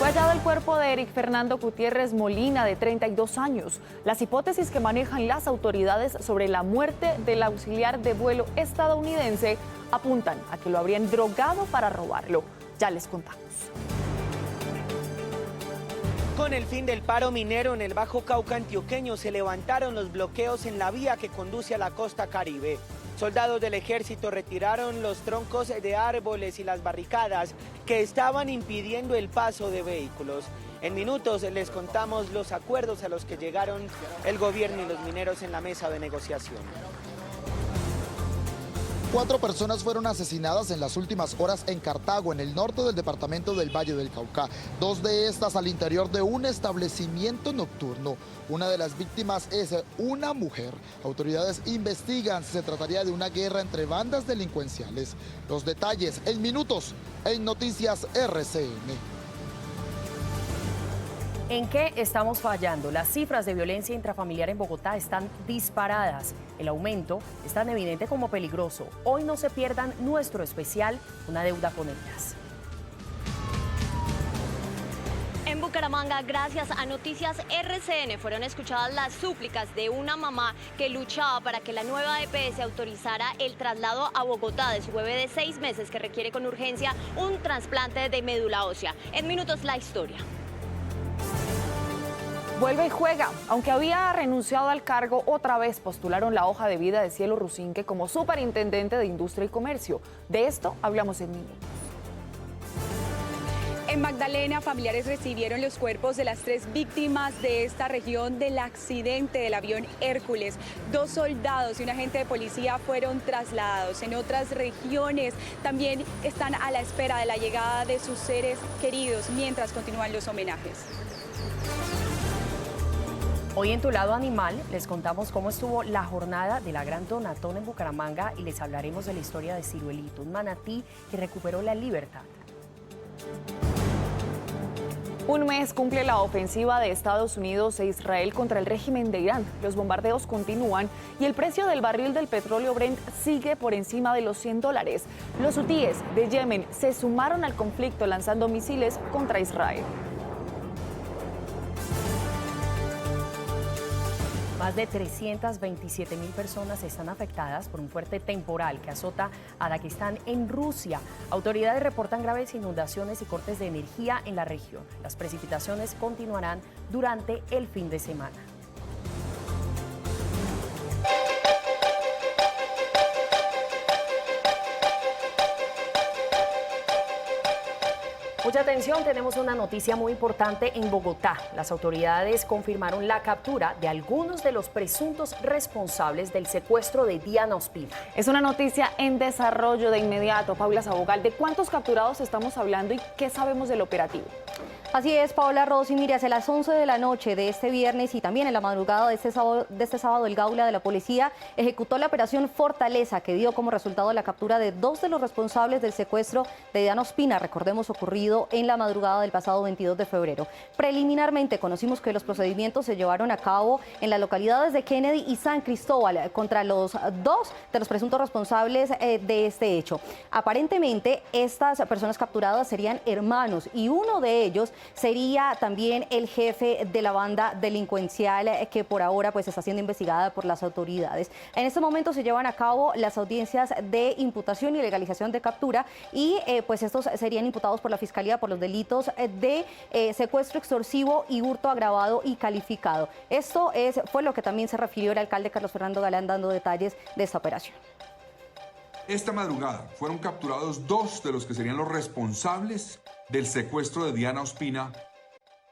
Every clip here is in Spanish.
Fue hallado el cuerpo de Eric Fernando Gutiérrez Molina, de 32 años. Las hipótesis que manejan las autoridades sobre la muerte del auxiliar de vuelo estadounidense apuntan a que lo habrían drogado para robarlo. Ya les contamos. Con el fin del paro minero en el Bajo Cauca antioqueño se levantaron los bloqueos en la vía que conduce a la costa Caribe. Soldados del ejército retiraron los troncos de árboles y las barricadas que estaban impidiendo el paso de vehículos. En minutos les contamos los acuerdos a los que llegaron el gobierno y los mineros en la mesa de negociación. 4 personas fueron asesinadas en las últimas horas en Cartago, en el norte del departamento del Valle del Cauca. 2 de estas al interior de un establecimiento nocturno. Una de las víctimas es una mujer. Autoridades investigan si se trataría de una guerra entre bandas delincuenciales. Los detalles en minutos en Noticias RCN. ¿En qué estamos fallando? Las cifras de violencia intrafamiliar en Bogotá están disparadas. El aumento es tan evidente como peligroso. Hoy no se pierdan nuestro especial, Una deuda con ellas. En Bucaramanga, gracias a Noticias RCN, fueron escuchadas las súplicas de una mamá que luchaba para que la nueva EPS autorizara el traslado a Bogotá de su bebé de 6 meses que requiere con urgencia un trasplante de médula ósea. En minutos, la historia. Vuelve y juega. Aunque había renunciado al cargo, otra vez postularon la hoja de vida de Cielo Rusinque como superintendente de Industria y Comercio. De esto hablamos en minutos. En Magdalena, familiares recibieron los cuerpos de las 3 víctimas de esta región del accidente del avión Hércules. 2 soldados y un agente de policía fueron trasladados. En otras regiones también están a la espera de la llegada de sus seres queridos mientras continúan los homenajes. Hoy en Tu Lado Animal les contamos cómo estuvo la jornada de la Gran Donatón en Bucaramanga y les hablaremos de la historia de Ciruelito, un manatí que recuperó la libertad. Un mes cumple la ofensiva de Estados Unidos e Israel contra el régimen de Irán. Los bombardeos continúan y el precio del barril del petróleo Brent sigue por encima de los $100. Los hutíes de Yemen se sumaron al conflicto lanzando misiles contra Israel. Más de 327.000 personas están afectadas por un fuerte temporal que azota a Daguestán en Rusia. Autoridades reportan graves inundaciones y cortes de energía en la región. Las precipitaciones continuarán durante el fin de semana. Mucha atención, tenemos una noticia muy importante en Bogotá. Las autoridades confirmaron la captura de algunos de los presuntos responsables del secuestro de Diana Ospina. Es una noticia en desarrollo de inmediato. Paula Sabogal, ¿de cuántos capturados estamos hablando y qué sabemos del operativo? Así es, Paola Rossi, mire, hacia las 11 de la noche de este viernes y también en la madrugada de este sábado, el Gaula de la Policía ejecutó la operación Fortaleza, que dio como resultado la captura de 2 de los responsables del secuestro de Diana Ospina, recordemos ocurrido en la madrugada del pasado 22 de febrero. Preliminarmente conocimos que los procedimientos se llevaron a cabo en las localidades de Kennedy y San Cristóbal contra los 2 de los presuntos responsables de este hecho. Aparentemente, estas personas capturadas serían hermanos y uno de ellos sería también el jefe de la banda delincuencial que por ahora pues está siendo investigada por las autoridades. En este momento se llevan a cabo las audiencias de imputación y legalización de captura y pues estos serían imputados por la Fiscalía por los delitos de secuestro extorsivo y hurto agravado y calificado. Esto fue lo que también se refirió el alcalde Carlos Fernando Galán dando detalles de esta operación. Esta madrugada fueron capturados 2 de los que serían los responsables del secuestro de Diana Ospina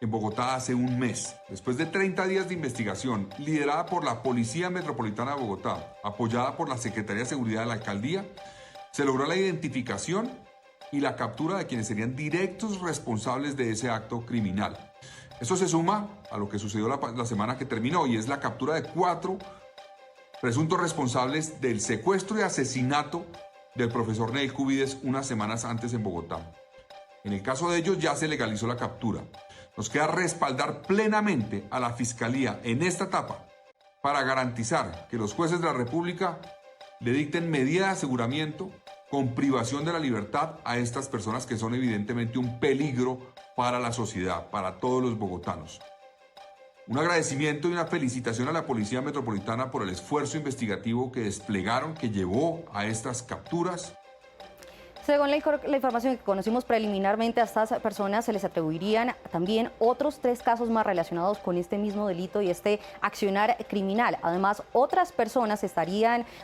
en Bogotá hace un mes. Después de 30 días de investigación, liderada por la Policía Metropolitana de Bogotá, apoyada por la Secretaría de Seguridad de la Alcaldía, se logró la identificación y la captura de quienes serían directos responsables de ese acto criminal. Esto se suma a lo que sucedió la semana que terminó y es la captura de 4 presuntos responsables del secuestro y asesinato del profesor Neil Cubides unas semanas antes en Bogotá. En el caso de ellos ya se legalizó la captura. Nos queda respaldar plenamente a la Fiscalía en esta etapa para garantizar que los jueces de la República le dicten medida de aseguramiento con privación de la libertad a estas personas que son evidentemente un peligro para la sociedad, para todos los bogotanos. Un agradecimiento y una felicitación a la Policía Metropolitana por el esfuerzo investigativo que desplegaron, que llevó a estas capturas. Según la información que conocimos preliminarmente, a estas personas se les atribuirían también otros 3 casos más relacionados con este mismo delito y este accionar criminal. Además, otras personas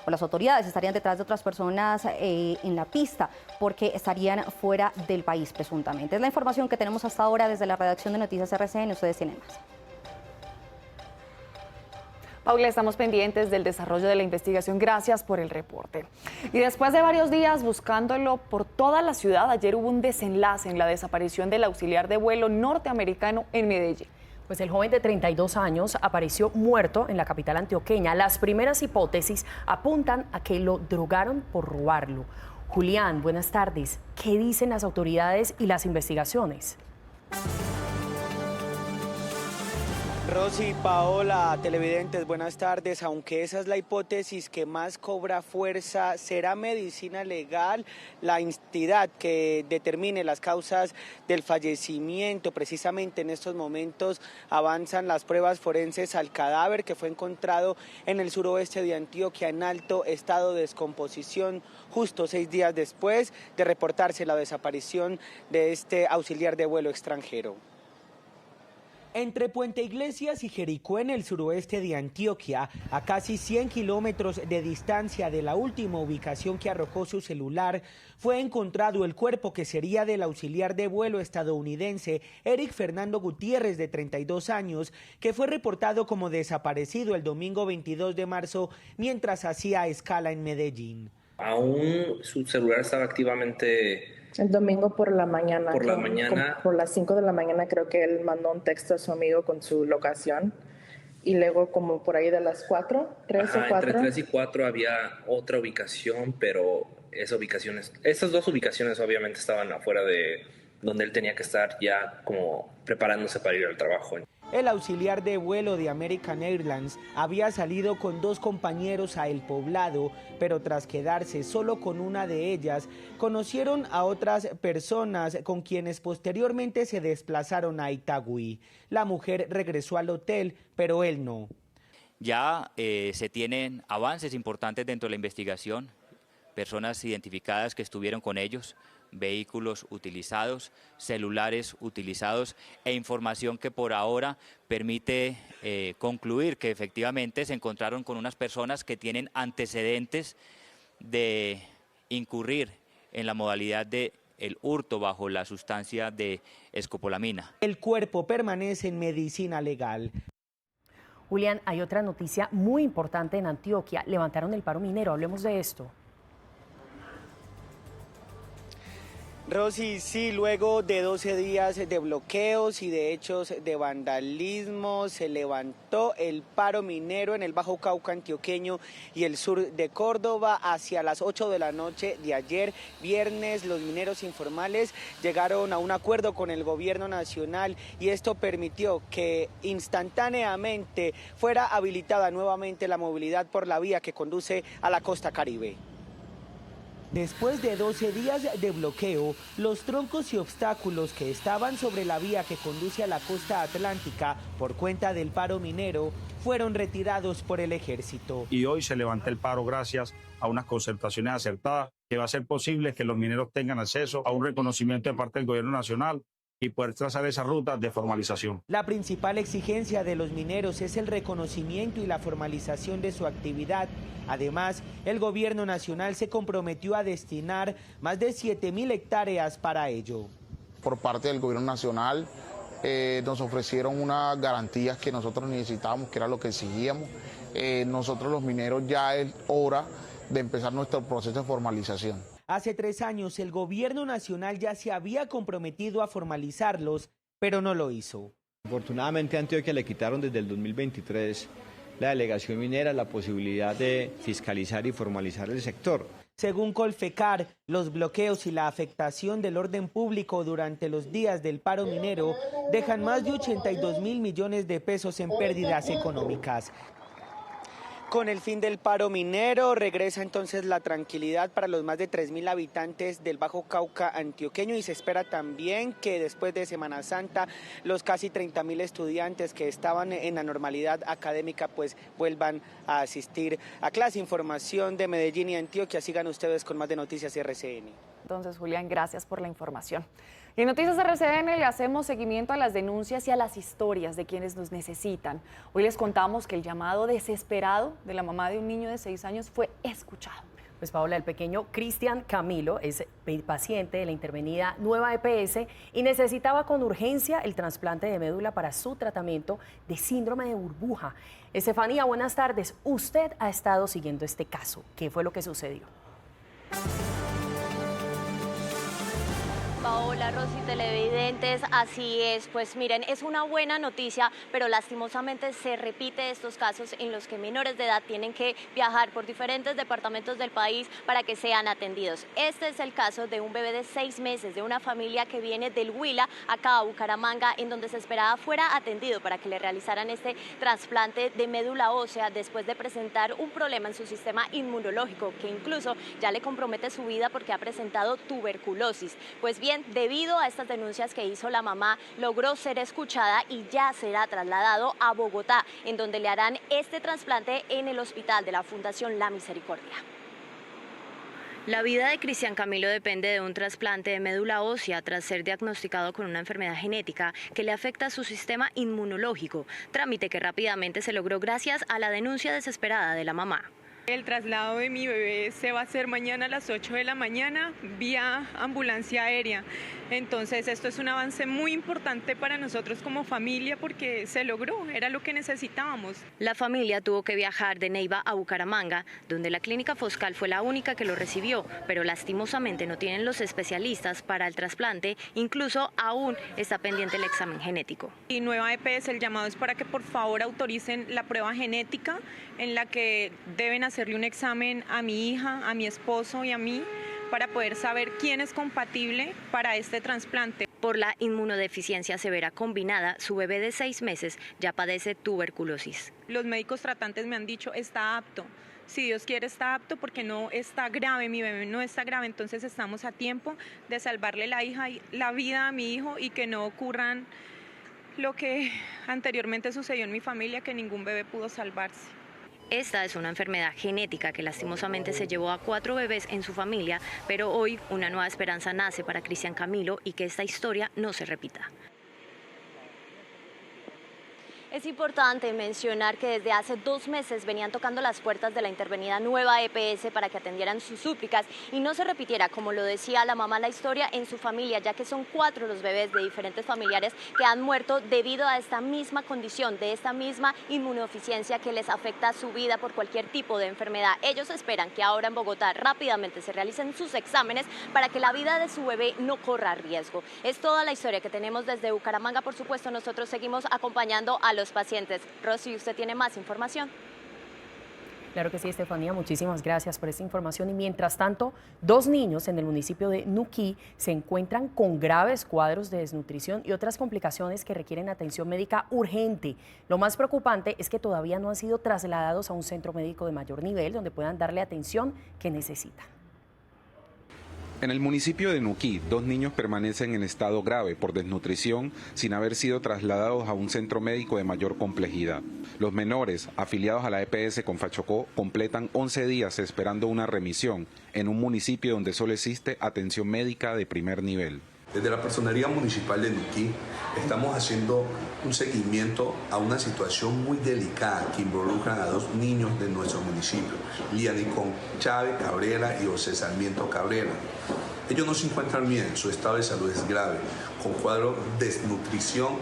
las autoridades estarían detrás de otras personas en la pista porque estarían fuera del país presuntamente. Es la información que tenemos hasta ahora desde la redacción de Noticias RCN. Ustedes tienen más. Paula, estamos pendientes del desarrollo de la investigación. Gracias por el reporte. Y después de varios días buscándolo por toda la ciudad, ayer hubo un desenlace en la desaparición del auxiliar de vuelo norteamericano en Medellín. Pues el joven de 32 años apareció muerto en la capital antioqueña. Las primeras hipótesis apuntan a que lo drogaron por robarlo. Julián, buenas tardes. ¿Qué dicen las autoridades y las investigaciones? Rosy, Paola, televidentes, buenas tardes. Aunque esa es la hipótesis que más cobra fuerza, ¿será medicina legal la entidad que determine las causas del fallecimiento? Precisamente en estos momentos avanzan las pruebas forenses al cadáver que fue encontrado en el suroeste de Antioquia en alto estado de descomposición, justo 6 días después de reportarse la desaparición de este auxiliar de vuelo extranjero. Entre Puente Iglesias y Jericó, en el suroeste de Antioquia, a casi 100 kilómetros de distancia de la última ubicación que arrojó su celular, fue encontrado el cuerpo que sería del auxiliar de vuelo estadounidense Eric Fernando Gutiérrez, de 32 años, que fue reportado como desaparecido el domingo 22 de marzo mientras hacía escala en Medellín. Aún su celular estaba activamente. El domingo por la mañana. Por las 5 de la mañana creo que él mandó un texto a su amigo con su locación. Y luego como por ahí de las 4, 3 o 4. Entre 3 y 4 había otra ubicación, pero esas 2 ubicaciones obviamente estaban afuera de donde él tenía que estar ya como preparándose para ir al trabajo. El auxiliar de vuelo de American Airlines había salido con 2 compañeros a El Poblado, pero tras quedarse solo con una de ellas, conocieron a otras personas con quienes posteriormente se desplazaron a Itagüí. La mujer regresó al hotel, pero él no. Ya se tienen avances importantes dentro de la investigación, personas identificadas que estuvieron con ellos, vehículos utilizados, celulares utilizados e información que por ahora permite concluir que efectivamente se encontraron con unas personas que tienen antecedentes de incurrir en la modalidad de el hurto bajo la sustancia de escopolamina. El cuerpo permanece en medicina legal. Julián, hay otra noticia muy importante en Antioquia. Levantaron el paro minero, hablemos de esto. Rosy, sí, luego de 12 días de bloqueos y de hechos de vandalismo, se levantó el paro minero en el Bajo Cauca antioqueño y el sur de Córdoba. Hacia las 8 de la noche de ayer, viernes, los mineros informales llegaron a un acuerdo con el gobierno nacional y esto permitió que instantáneamente fuera habilitada nuevamente la movilidad por la vía que conduce a la costa Caribe. Después de 12 días de bloqueo, los troncos y obstáculos que estaban sobre la vía que conduce a la costa atlántica por cuenta del paro minero fueron retirados por el ejército. Y hoy se levanta el paro gracias a unas concertaciones acertadas que va a ser posible que los mineros tengan acceso a un reconocimiento de parte del gobierno nacional y poder trazar esas rutas de formalización. La principal exigencia de los mineros es el reconocimiento y la formalización de su actividad. Además, el gobierno nacional se comprometió a destinar más de 7.000 hectáreas para ello. Por parte del gobierno nacional nos ofrecieron unas garantías que nosotros necesitábamos, que era lo que exigíamos. Nosotros los mineros ya es hora de empezar nuestro proceso de formalización. Hace 3 años el gobierno nacional ya se había comprometido a formalizarlos, pero no lo hizo. Afortunadamente a Antioquia le quitaron desde el 2023 la delegación minera la posibilidad de fiscalizar y formalizar el sector. Según Colfecar, los bloqueos y la afectación del orden público durante los días del paro minero dejan más de 82.000 millones de pesos en pérdidas económicas. Con el fin del paro minero, regresa entonces la tranquilidad para los más de 3.000 habitantes del Bajo Cauca antioqueño y se espera también que después de Semana Santa los casi 30.000 estudiantes que estaban en la normalidad académica pues vuelvan a asistir a clase. Información de Medellín y Antioquia, sigan ustedes con más de Noticias RCN. Entonces, Julián, gracias por la información. Y en Noticias RCN le hacemos seguimiento a las denuncias y a las historias de quienes nos necesitan. Hoy les contamos que el llamado desesperado de la mamá de un niño de 6 años fue escuchado. Pues Paola, el pequeño Cristian Camilo es paciente de la intervenida Nueva EPS y necesitaba con urgencia el trasplante de médula para su tratamiento de síndrome de burbuja. Estefanía, buenas tardes. Usted ha estado siguiendo este caso. ¿Qué fue lo que sucedió? Paola, Rosy, televidentes, así es. Pues miren, es una buena noticia, pero lastimosamente se repite estos casos en los que menores de edad tienen que viajar por diferentes departamentos del país para que sean atendidos. Este es el caso de un bebé de 6 meses de una familia que viene del Huila acá a Bucaramanga, en donde se esperaba fuera atendido para que le realizaran este trasplante de médula ósea después de presentar un problema en su sistema inmunológico que incluso ya le compromete su vida porque ha presentado tuberculosis. Pues bien, debido a estas denuncias que hizo la mamá, logró ser escuchada y ya será trasladado a Bogotá, en donde le harán este trasplante en el hospital de la Fundación La Misericordia. La vida de Cristian Camilo depende de un trasplante de médula ósea tras ser diagnosticado con una enfermedad genética que le afecta a su sistema inmunológico, trámite que rápidamente se logró gracias a la denuncia desesperada de la mamá. El traslado de mi bebé se va a hacer mañana a las 8 de la mañana vía ambulancia aérea. Entonces esto es un avance muy importante para nosotros como familia porque se logró, era lo que necesitábamos. La familia tuvo que viajar de Neiva a Bucaramanga, donde la clínica Foscal fue la única que lo recibió, pero lastimosamente no tienen los especialistas para el trasplante, incluso aún está pendiente el examen genético. Y Nueva EPS, el llamado es para que por favor autoricen la prueba genética en la que deben hacerle un examen a mi hija, a mi esposo y a mí para poder saber quién es compatible para este trasplante. Por la inmunodeficiencia severa combinada, su bebé de 6 meses ya padece tuberculosis. Los médicos tratantes me han dicho, está apto. Si Dios quiere, está apto porque no está grave, mi bebé no está grave, entonces estamos a tiempo de salvarle la vida a mi hijo y que no ocurran lo que anteriormente sucedió en mi familia, que ningún bebé pudo salvarse. Esta es una enfermedad genética que lastimosamente se llevó a 4 bebés en su familia, pero hoy una nueva esperanza nace para Cristian Camilo y que esta historia no se repita. Es importante mencionar que desde hace 2 meses venían tocando las puertas de la intervenida Nueva EPS para que atendieran sus súplicas y no se repitiera, como lo decía la mamá, la historia en su familia, ya que son 4 los bebés de diferentes familiares que han muerto debido a esta misma condición, de esta misma inmunodeficiencia que les afecta su vida por cualquier tipo de enfermedad. Ellos esperan que ahora en Bogotá rápidamente se realicen sus exámenes para que la vida de su bebé no corra riesgo. Es toda la historia que tenemos desde Bucaramanga. Por supuesto, nosotros seguimos acompañando a los pacientes. Rosy, ¿usted tiene más información? Claro que sí, Estefanía, muchísimas gracias por esta información. Y mientras tanto, 2 niños en el municipio de Nuquí se encuentran con graves cuadros de desnutrición y otras complicaciones que requieren atención médica urgente. Lo más preocupante es que todavía no han sido trasladados a un centro médico de mayor nivel donde puedan darle atención que necesitan. En el municipio de Nuquí, 2 niños permanecen en estado grave por desnutrición sin haber sido trasladados a un centro médico de mayor complejidad. Los menores, afiliados a la EPS Confachocó, completan 11 días esperando una remisión en un municipio donde solo existe atención médica de primer nivel. Desde la Personería Municipal de Nuquí estamos haciendo un seguimiento a una situación muy delicada que involucra a 2 niños de nuestro municipio, Lianicón Chávez Cabrera y José Sarmiento Cabrera. Ellos no se encuentran bien, su estado de salud es grave, con cuadro de desnutrición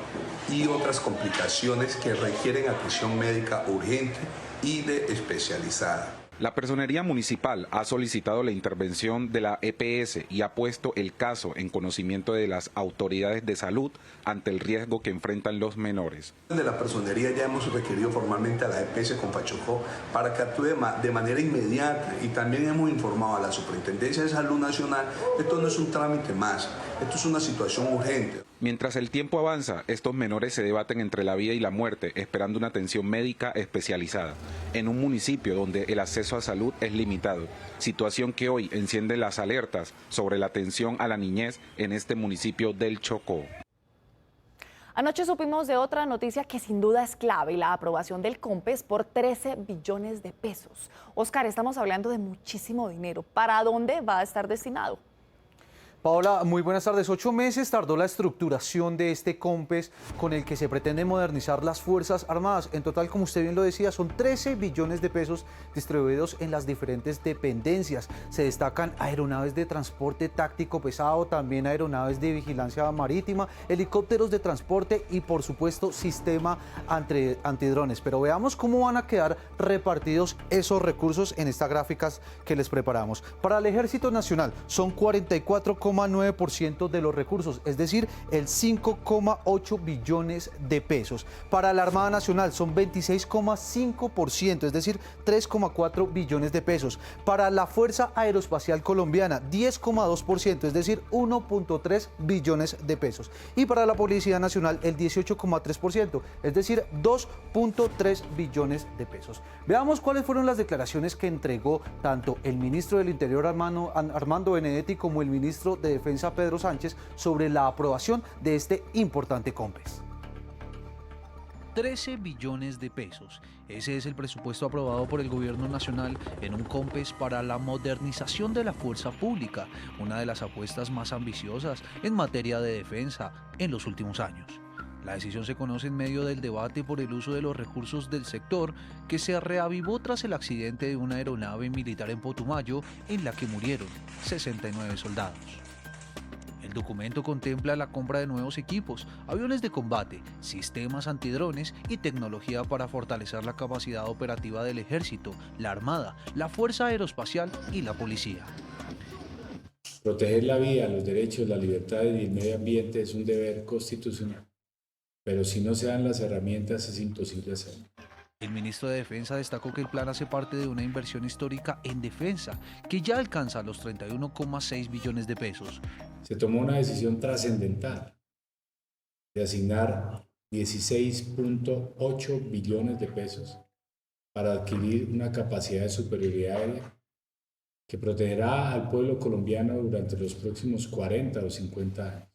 y otras complicaciones que requieren atención médica urgente y especializada. La Personería Municipal ha solicitado la intervención de la EPS y ha puesto el caso en conocimiento de las autoridades de salud ante el riesgo que enfrentan los menores. De la Personería ya hemos requerido formalmente a la EPS Confachocó para que actúe de manera inmediata y también hemos informado a la Superintendencia de Salud Nacional que esto no es un trámite más. Esto es una situación urgente. Mientras el tiempo avanza, estos menores se debaten entre la vida y la muerte, esperando una atención médica especializada, en un municipio donde el acceso a salud es limitado, situación que hoy enciende las alertas sobre la atención a la niñez en este municipio del Chocó. Anoche supimos de otra noticia que sin duda es clave, la aprobación del COMPES por 13 billones de pesos. Oscar, estamos hablando de muchísimo dinero. ¿Para dónde va a estar destinado? Paola, muy buenas tardes. 8 meses tardó la estructuración de este COMPES con el que se pretende modernizar las Fuerzas Armadas. En total, como usted bien lo decía, son 13 billones de pesos distribuidos en las diferentes dependencias. Se destacan aeronaves de transporte táctico pesado, también aeronaves de vigilancia marítima, helicópteros de transporte y, por supuesto, sistema antidrones. Pero veamos cómo van a quedar repartidos esos recursos en estas gráficas que les preparamos. Para el Ejército Nacional son 44,9% de los recursos, es decir, el 5,8 billones de pesos. Para la Armada Nacional son 26,5%, es decir, 3,4 billones de pesos. Para la Fuerza Aeroespacial Colombiana, 10,2%, es decir, 1,3 billones de pesos. Y para la Policía Nacional, el 18,3%, es decir, 2,3 billones de pesos. Veamos cuáles fueron las declaraciones que entregó tanto el ministro del Interior Armando Benedetti como el ministro de Defensa Pedro Sánchez sobre la aprobación de este importante COMPES. 13 billones de pesos. Ese es el presupuesto aprobado por el Gobierno Nacional en un COMPES para la modernización de la fuerza pública, una de las apuestas más ambiciosas en materia de defensa en los últimos años. La decisión se conoce en medio del debate por el uso de los recursos del sector que se reavivó tras el accidente de una aeronave militar en Putumayo en la que murieron 69 soldados. El documento contempla la compra de nuevos equipos, aviones de combate, sistemas antidrones y tecnología para fortalecer la capacidad operativa del Ejército, la Armada, la Fuerza Aeroespacial y la Policía. Proteger la vida, los derechos, las libertades y el medio ambiente es un deber constitucional, pero si no se dan las herramientas es imposible hacerlo. El ministro de Defensa destacó que el plan hace parte de una inversión histórica en defensa que ya alcanza los 31,6 billones de pesos. Se tomó una decisión trascendental de asignar 16,8 billones de pesos para adquirir una capacidad de superioridad aérea que protegerá al pueblo colombiano durante los próximos 40 o 50 años.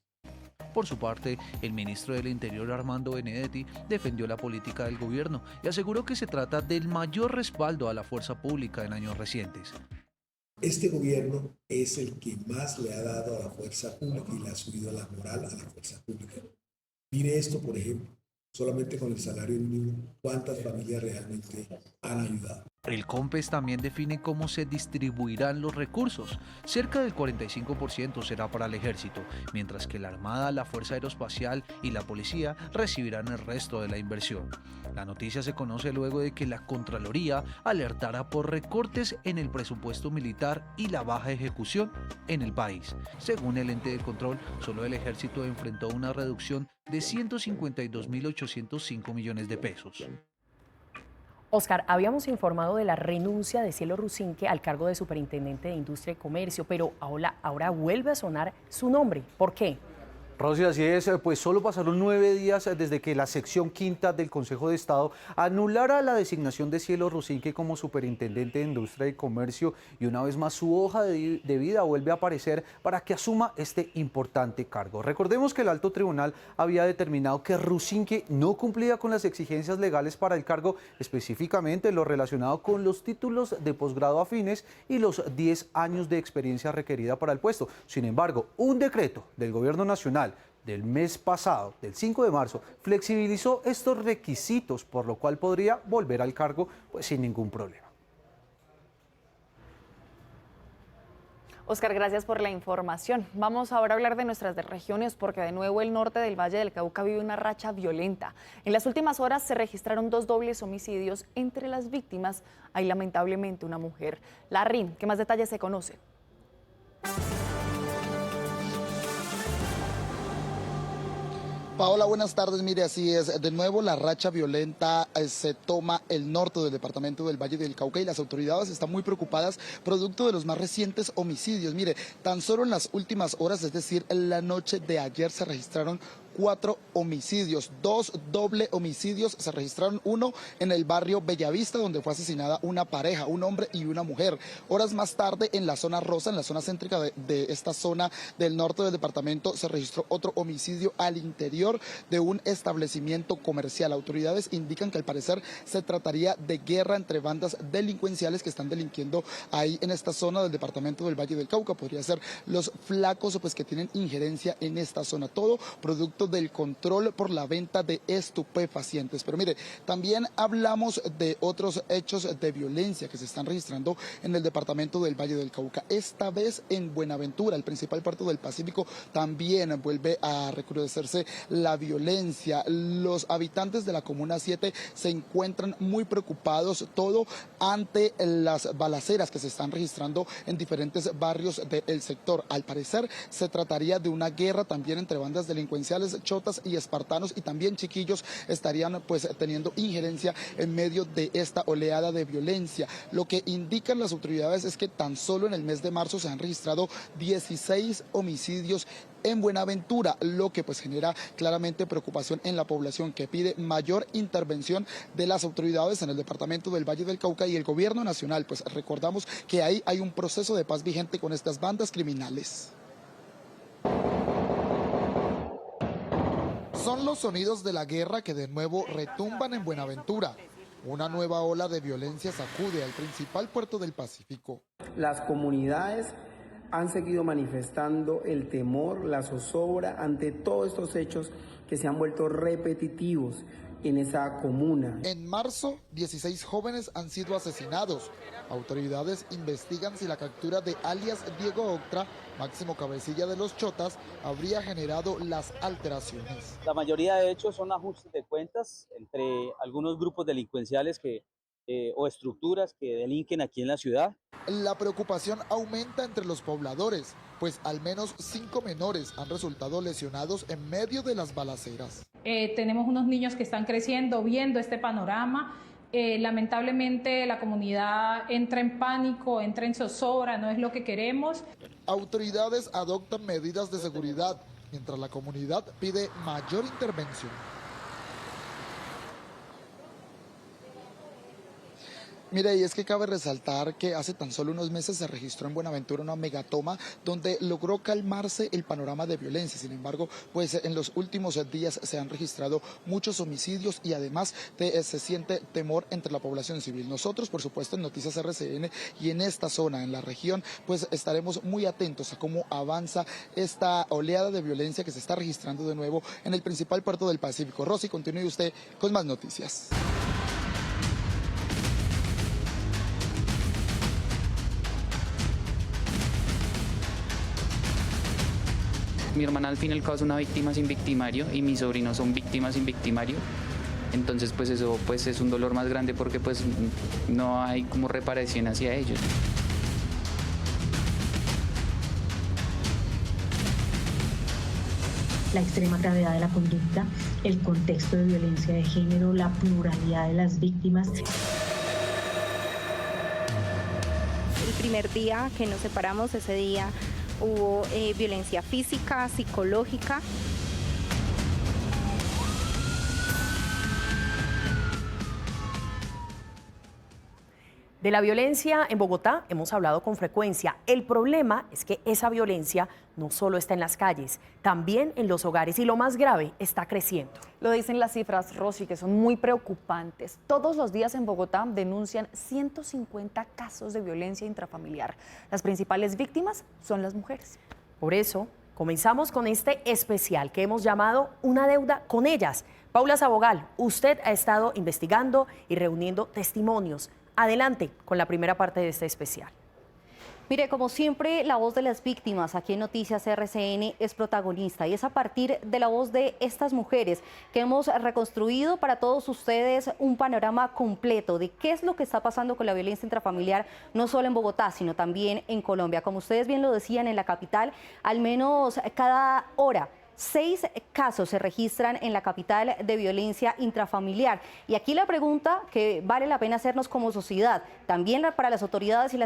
Por su parte, el ministro del Interior Armando Benedetti defendió la política del gobierno y aseguró que se trata del mayor respaldo a la fuerza pública en años recientes. Este gobierno es el que más le ha dado a la fuerza pública y le ha subido la moral a la fuerza pública. Mire esto, por ejemplo, solamente con el salario mínimo, ¿cuántas familias realmente han ayudado? El COMPES también define cómo se distribuirán los recursos. Cerca del 45% será para el Ejército, mientras que la Armada, la Fuerza Aeroespacial y la Policía recibirán el resto de la inversión. La noticia se conoce luego de que la Contraloría alertara por recortes en el presupuesto militar y la baja ejecución en el país. Según el ente de control, solo el Ejército enfrentó una reducción de 152.805 millones de pesos. Oscar, habíamos informado de la renuncia de Cielo Rusinque al cargo de Superintendente de Industria y Comercio, pero ahora vuelve a sonar su nombre. ¿Por qué? Rosy, así es, pues solo pasaron 9 días desde que la sección quinta del Consejo de Estado anulara la designación de Cielo Rusinque como Superintendente de Industria y Comercio y una vez más su hoja de vida vuelve a aparecer para que asuma este importante cargo. Recordemos que el Alto Tribunal había determinado que Rusinque no cumplía con las exigencias legales para el cargo, específicamente lo relacionado con los títulos de posgrado afines y los 10 años de experiencia requerida para el puesto. Sin embargo, un decreto del Gobierno Nacional del mes pasado, del 5 de marzo, flexibilizó estos requisitos, por lo cual podría volver al cargo pues, sin ningún problema. Oscar, gracias por la información. Vamos ahora a hablar de nuestras regiones porque de nuevo el norte del Valle del Cauca vive una racha violenta. En las últimas horas se registraron 2 dobles homicidios. Entre las víctimas hay lamentablemente una mujer. Larrín, ¿qué más detalles se conocen? Paola, buenas tardes. Mire, así es. De nuevo, la racha violenta se toma el norte del departamento del Valle del Cauca y las autoridades están muy preocupadas producto de los más recientes homicidios. Mire, tan solo en las últimas horas, es decir, en la noche de ayer, se registraron 4 homicidios, 2 doble homicidios se registraron, uno en el barrio Bellavista, donde fue asesinada una pareja, un hombre y una mujer. Horas más tarde, en la zona rosa, en la zona céntrica de esta zona del norte del departamento, se registró otro homicidio al interior de un establecimiento comercial. Autoridades indican que al parecer se trataría de guerra entre bandas delincuenciales que están delinquiendo ahí en esta zona del departamento del Valle del Cauca. Podría ser los flacos pues que tienen injerencia en esta zona. Todo producto del control por la venta de estupefacientes. Pero mire, también hablamos de otros hechos de violencia que se están registrando en el departamento del Valle del Cauca. Esta vez en Buenaventura, el principal puerto del Pacífico, también vuelve a recrudecerse la violencia. Los habitantes de la Comuna 7 se encuentran muy preocupados, todo ante las balaceras que se están registrando en diferentes barrios del sector. Al parecer se trataría de una guerra también entre bandas delincuenciales, chotas y espartanos, y también chiquillos estarían pues teniendo injerencia en medio de esta oleada de violencia. Lo que indican las autoridades es que tan solo en el mes de marzo se han registrado 16 homicidios en Buenaventura, lo que pues genera claramente preocupación en la población, que pide mayor intervención de las autoridades en el departamento del Valle del Cauca y el gobierno nacional. Pues recordamos que ahí hay un proceso de paz vigente con estas bandas criminales. Son los sonidos de la guerra que de nuevo retumban en Buenaventura. Una nueva ola de violencia sacude al principal puerto del Pacífico. Las comunidades han seguido manifestando el temor, la zozobra ante todos estos hechos que se han vuelto repetitivos en esa comuna. En marzo, 16 jóvenes han sido asesinados. Autoridades investigan si la captura de alias Diego Octra, máximo cabecilla de los chotas, habría generado las alteraciones. La mayoría de hechos son ajustes de cuentas entre algunos grupos delincuenciales o estructuras que delinquen aquí en la ciudad. La preocupación aumenta entre los pobladores, pues al menos 5 menores han resultado lesionados en medio de las balaceras. Tenemos unos niños que están creciendo, viendo este panorama. Lamentablemente la comunidad entra en pánico, entra en zozobra, no es lo que queremos. Autoridades adoptan medidas de seguridad, mientras la comunidad pide mayor intervención. Mire, y es que cabe resaltar que hace tan solo unos meses se registró en Buenaventura una megatoma donde logró calmarse el panorama de violencia. Sin embargo, pues en los últimos días se han registrado muchos homicidios y además se siente temor entre la población civil. Nosotros, por supuesto, en Noticias RCN y en esta zona, en la región, pues estaremos muy atentos a cómo avanza esta oleada de violencia que se está registrando de nuevo en el principal puerto del Pacífico. Rosy, continúe usted con más noticias. Mi hermana al fin y al cabo es una víctima sin victimario y mis sobrinos son víctimas sin victimario. Entonces pues eso pues es un dolor más grande porque pues no hay como reparación hacia ellos. La extrema gravedad de la conducta, el contexto de violencia de género, la pluralidad de las víctimas. El primer día que nos separamos, ese día hubo violencia física, psicológica. De la violencia en Bogotá hemos hablado con frecuencia. El problema es que esa violencia no solo está en las calles, también en los hogares y lo más grave, está creciendo. Lo dicen las cifras, Rosy, que son muy preocupantes. Todos los días en Bogotá denuncian 150 casos de violencia intrafamiliar. Las principales víctimas son las mujeres. Por eso, comenzamos con este especial que hemos llamado Una deuda con ellas. Paula Sabogal, usted ha estado investigando y reuniendo testimonios. Adelante con la primera parte de este especial. Mire, como siempre, la voz de las víctimas aquí en Noticias RCN es protagonista y es a partir de la voz de estas mujeres que hemos reconstruido para todos ustedes un panorama completo de qué es lo que está pasando con la violencia intrafamiliar, no solo en Bogotá, sino también en Colombia. Como ustedes bien lo decían, en la capital, al menos cada hora 6 casos se registran en la capital de violencia intrafamiliar. Y aquí la pregunta que vale la pena hacernos como sociedad, también para las autoridades y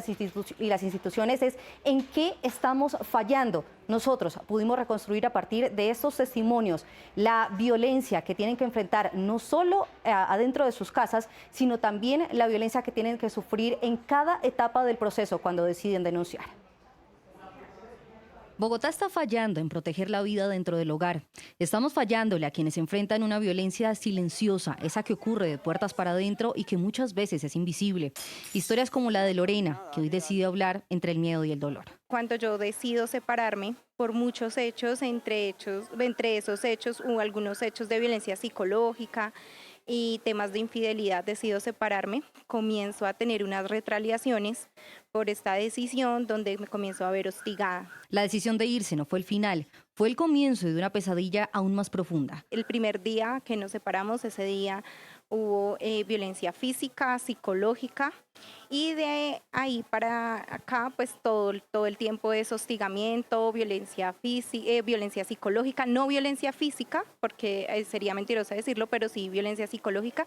las instituciones, es ¿en qué estamos fallando? Nosotros pudimos reconstruir a partir de estos testimonios la violencia que tienen que enfrentar no solo adentro de sus casas, sino también la violencia que tienen que sufrir en cada etapa del proceso cuando deciden denunciar. Bogotá está fallando en proteger la vida dentro del hogar. Estamos fallándole a quienes enfrentan una violencia silenciosa, esa que ocurre de puertas para adentro y que muchas veces es invisible. Historias como la de Lorena, que hoy decide hablar entre el miedo y el dolor. Cuando yo decido separarme por muchos hechos, entre esos hechos hubo algunos hechos de violencia psicológica y temas de infidelidad, decido separarme, comienzo a tener unas retaliaciones por esta decisión donde me comienzo a ver hostigada. La decisión de irse no fue el final, fue el comienzo de una pesadilla aún más profunda. El primer día que nos separamos, ese día hubo violencia física, psicológica y de ahí para acá pues todo el tiempo es hostigamiento, violencia psicológica, no violencia física porque sería mentiroso decirlo, pero sí violencia psicológica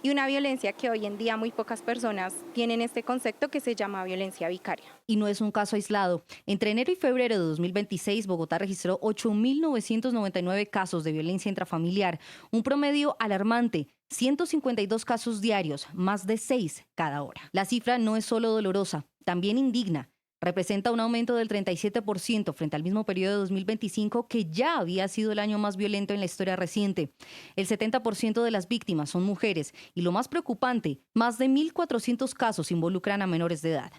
y una violencia que hoy en día muy pocas personas tienen este concepto que se llama violencia vicaria. Y no es un caso aislado. Entre enero y febrero de 2026, Bogotá registró 8.999 casos de violencia intrafamiliar, un promedio alarmante. 152 casos diarios, más de 6 cada hora. La cifra no es solo dolorosa, también indigna. Representa un aumento del 37% frente al mismo periodo de 2025, que ya había sido el año más violento en la historia reciente. El 70% de las víctimas son mujeres y lo más preocupante, más de 1.400 casos involucran a menores de edad.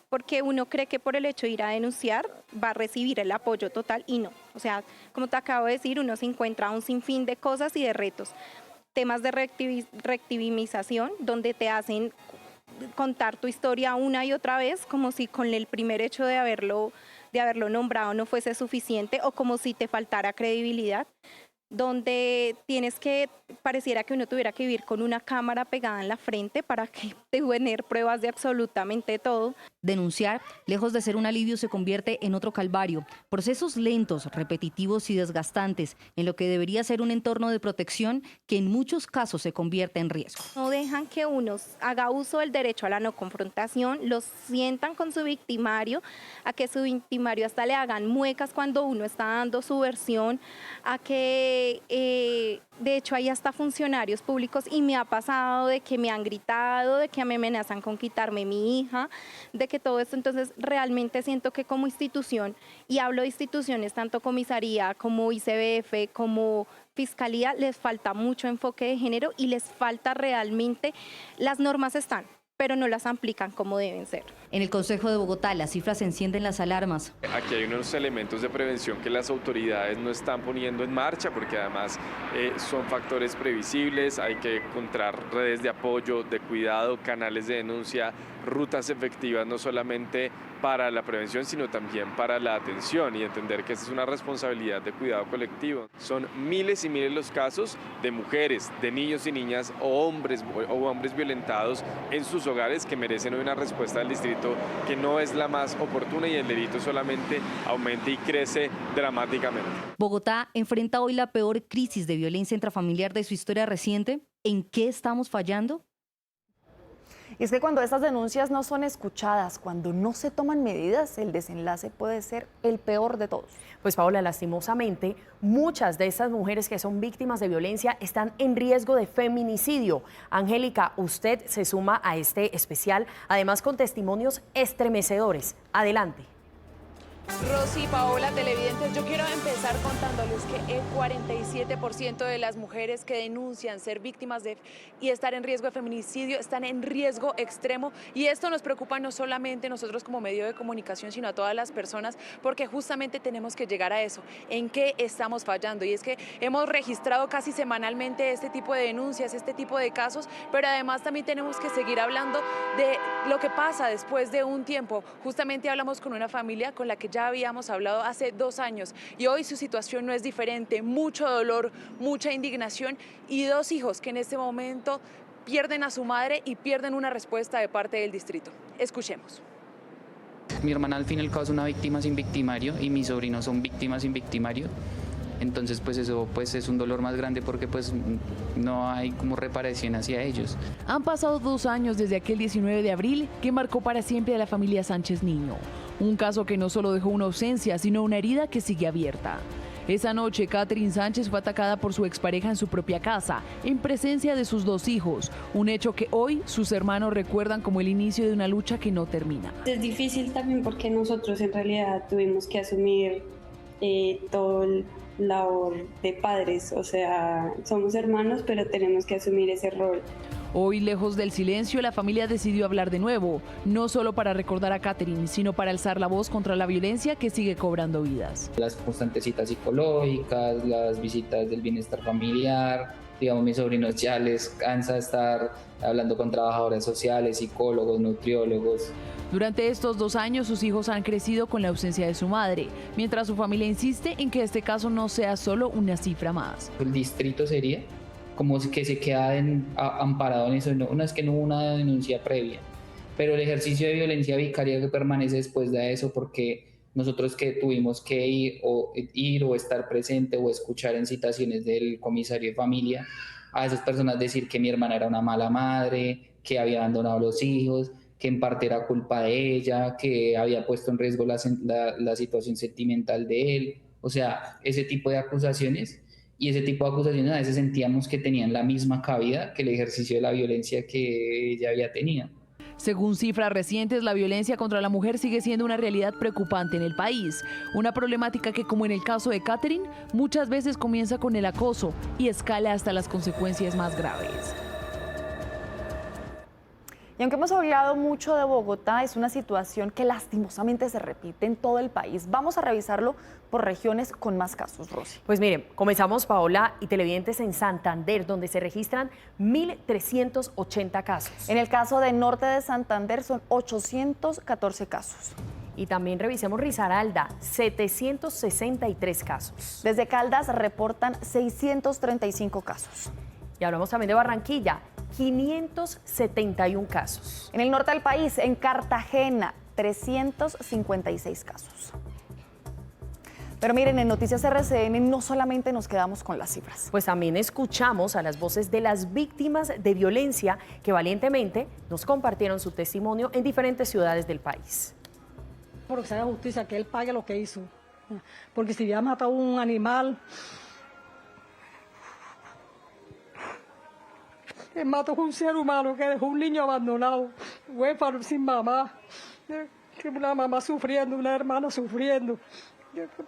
Porque uno cree que por el hecho de ir a denunciar va a recibir el apoyo total y no. O sea, como te acabo de decir, uno se encuentra un sinfín de cosas y de retos. Temas de revictimización, donde te hacen contar tu historia una y otra vez, como si con el primer hecho de haberlo nombrado no fuese suficiente o como si te faltara credibilidad, donde pareciera que uno tuviera que vivir con una cámara pegada en la frente para que tener pruebas de absolutamente todo. Denunciar, lejos de ser un alivio, se convierte en otro calvario. Procesos lentos, repetitivos y desgastantes, en lo que debería ser un entorno de protección que en muchos casos se convierte en riesgo. No dejan que uno haga uso del derecho a la no confrontación, los sientan con su victimario, a que su victimario hasta le hagan muecas cuando uno está dando su versión, a que de hecho hay hasta funcionarios públicos y me ha pasado de que me han gritado, de que me amenazan con quitarme mi hija, de que todo esto. Entonces realmente siento que como institución, y hablo de instituciones tanto comisaría como ICBF como Fiscalía, les falta mucho enfoque de género y les falta realmente, las normas están, pero no las aplican como deben ser. En el Consejo de Bogotá las cifras encienden las alarmas. Aquí hay unos elementos de prevención que las autoridades no están poniendo en marcha porque además son factores previsibles, hay que encontrar redes de apoyo, de cuidado, canales de denuncia, rutas efectivas no solamente para la prevención sino también para la atención y entender que esa es una responsabilidad de cuidado colectivo. Son miles y miles los casos de mujeres, de niños y niñas o hombres violentados en sus hogares que merecen hoy una respuesta del distrito que no es la más oportuna y el delito solamente aumenta y crece dramáticamente. Bogotá enfrenta hoy la peor crisis de violencia intrafamiliar de su historia reciente. ¿En qué estamos fallando? Y es que cuando estas denuncias no son escuchadas, cuando no se toman medidas, el desenlace puede ser el peor de todos. Pues Paola, lastimosamente, muchas de estas mujeres que son víctimas de violencia están en riesgo de feminicidio. Angélica, usted se suma a este especial, además con testimonios estremecedores. Adelante. Rosy, Paola, televidentes, yo quiero empezar contándoles que el 47% de las mujeres que denuncian ser víctimas y estar en riesgo de feminicidio están en riesgo extremo, y esto nos preocupa no solamente nosotros como medio de comunicación, sino a todas las personas, porque justamente tenemos que llegar a eso, en qué estamos fallando, y es que hemos registrado casi semanalmente este tipo de denuncias, este tipo de casos, pero además también tenemos que seguir hablando de lo que pasa después de un tiempo. Justamente hablamos con una familia con la que ya habíamos hablado hace 2 años y hoy su situación no es diferente, mucho dolor, mucha indignación y 2 hijos que en este momento pierden a su madre y pierden una respuesta de parte del distrito. Escuchemos. Mi hermana al fin y al cabo es una víctima sin victimario y mis sobrinos son víctimas sin victimario. Entonces pues eso pues es un dolor más grande porque pues no hay como reparación hacia ellos. Han pasado 2 años desde aquel 19 de abril que marcó para siempre a la familia Sánchez Niño. Un caso que no solo dejó una ausencia, sino una herida que sigue abierta. Esa noche, Catherine Sánchez fue atacada por su expareja en su propia casa, en presencia de sus 2 hijos, un hecho que hoy sus hermanos recuerdan como el inicio de una lucha que no termina. Es difícil también porque nosotros en realidad tuvimos que asumir todo el labor de padres, o sea, somos hermanos, pero tenemos que asumir ese rol. Hoy, lejos del silencio, la familia decidió hablar de nuevo, no solo para recordar a Catherine, sino para alzar la voz contra la violencia que sigue cobrando vidas. Las constantes citas psicológicas, las visitas del bienestar familiar, digamos, mis sobrinos ya les cansa estar hablando con trabajadoras sociales, psicólogos, nutriólogos. Durante estos 2 años, sus hijos han crecido con la ausencia de su madre, mientras su familia insiste en que este caso no sea solo una cifra más. El distrito sería como que se queda amparado en eso, no es que no hubo una denuncia previa, pero el ejercicio de violencia vicaria que permanece después de eso, porque nosotros que tuvimos que ir o estar presente o escuchar en citaciones del comisario de familia a esas personas decir que mi hermana era una mala madre, que había abandonado a los hijos, que en parte era culpa de ella, que había puesto en riesgo la situación sentimental de él, o sea, ese tipo de acusaciones. Y ese tipo de acusaciones a veces sentíamos que tenían la misma cabida que el ejercicio de la violencia que ella había tenido. Según cifras recientes, la violencia contra la mujer sigue siendo una realidad preocupante en el país. Una problemática que, como en el caso de Catherine, muchas veces comienza con el acoso y escala hasta las consecuencias más graves. Y aunque hemos hablado mucho de Bogotá, es una situación que lastimosamente se repite en todo el país. Vamos a revisarlo por regiones con más casos, Rosy. Pues miren, comenzamos, Paola, y televidentes en Santander, donde se registran 1.380 casos. En el caso de Norte de Santander son 814 casos. Y también revisemos Risaralda, 763 casos. Desde Caldas reportan 635 casos. Y hablamos también de Barranquilla, 571 casos. En el norte del país, en Cartagena, 356 casos. Pero miren, en Noticias RCN no solamente nos quedamos con las cifras. Pues también escuchamos a las voces de las víctimas de violencia que valientemente nos compartieron su testimonio en diferentes ciudades del país. Por que se haga justicia, que él pague lo que hizo. Porque si ya matado a un animal, él mató a un ser humano que dejó un niño abandonado, huérfano, sin mamá, una mamá sufriendo, una hermana sufriendo.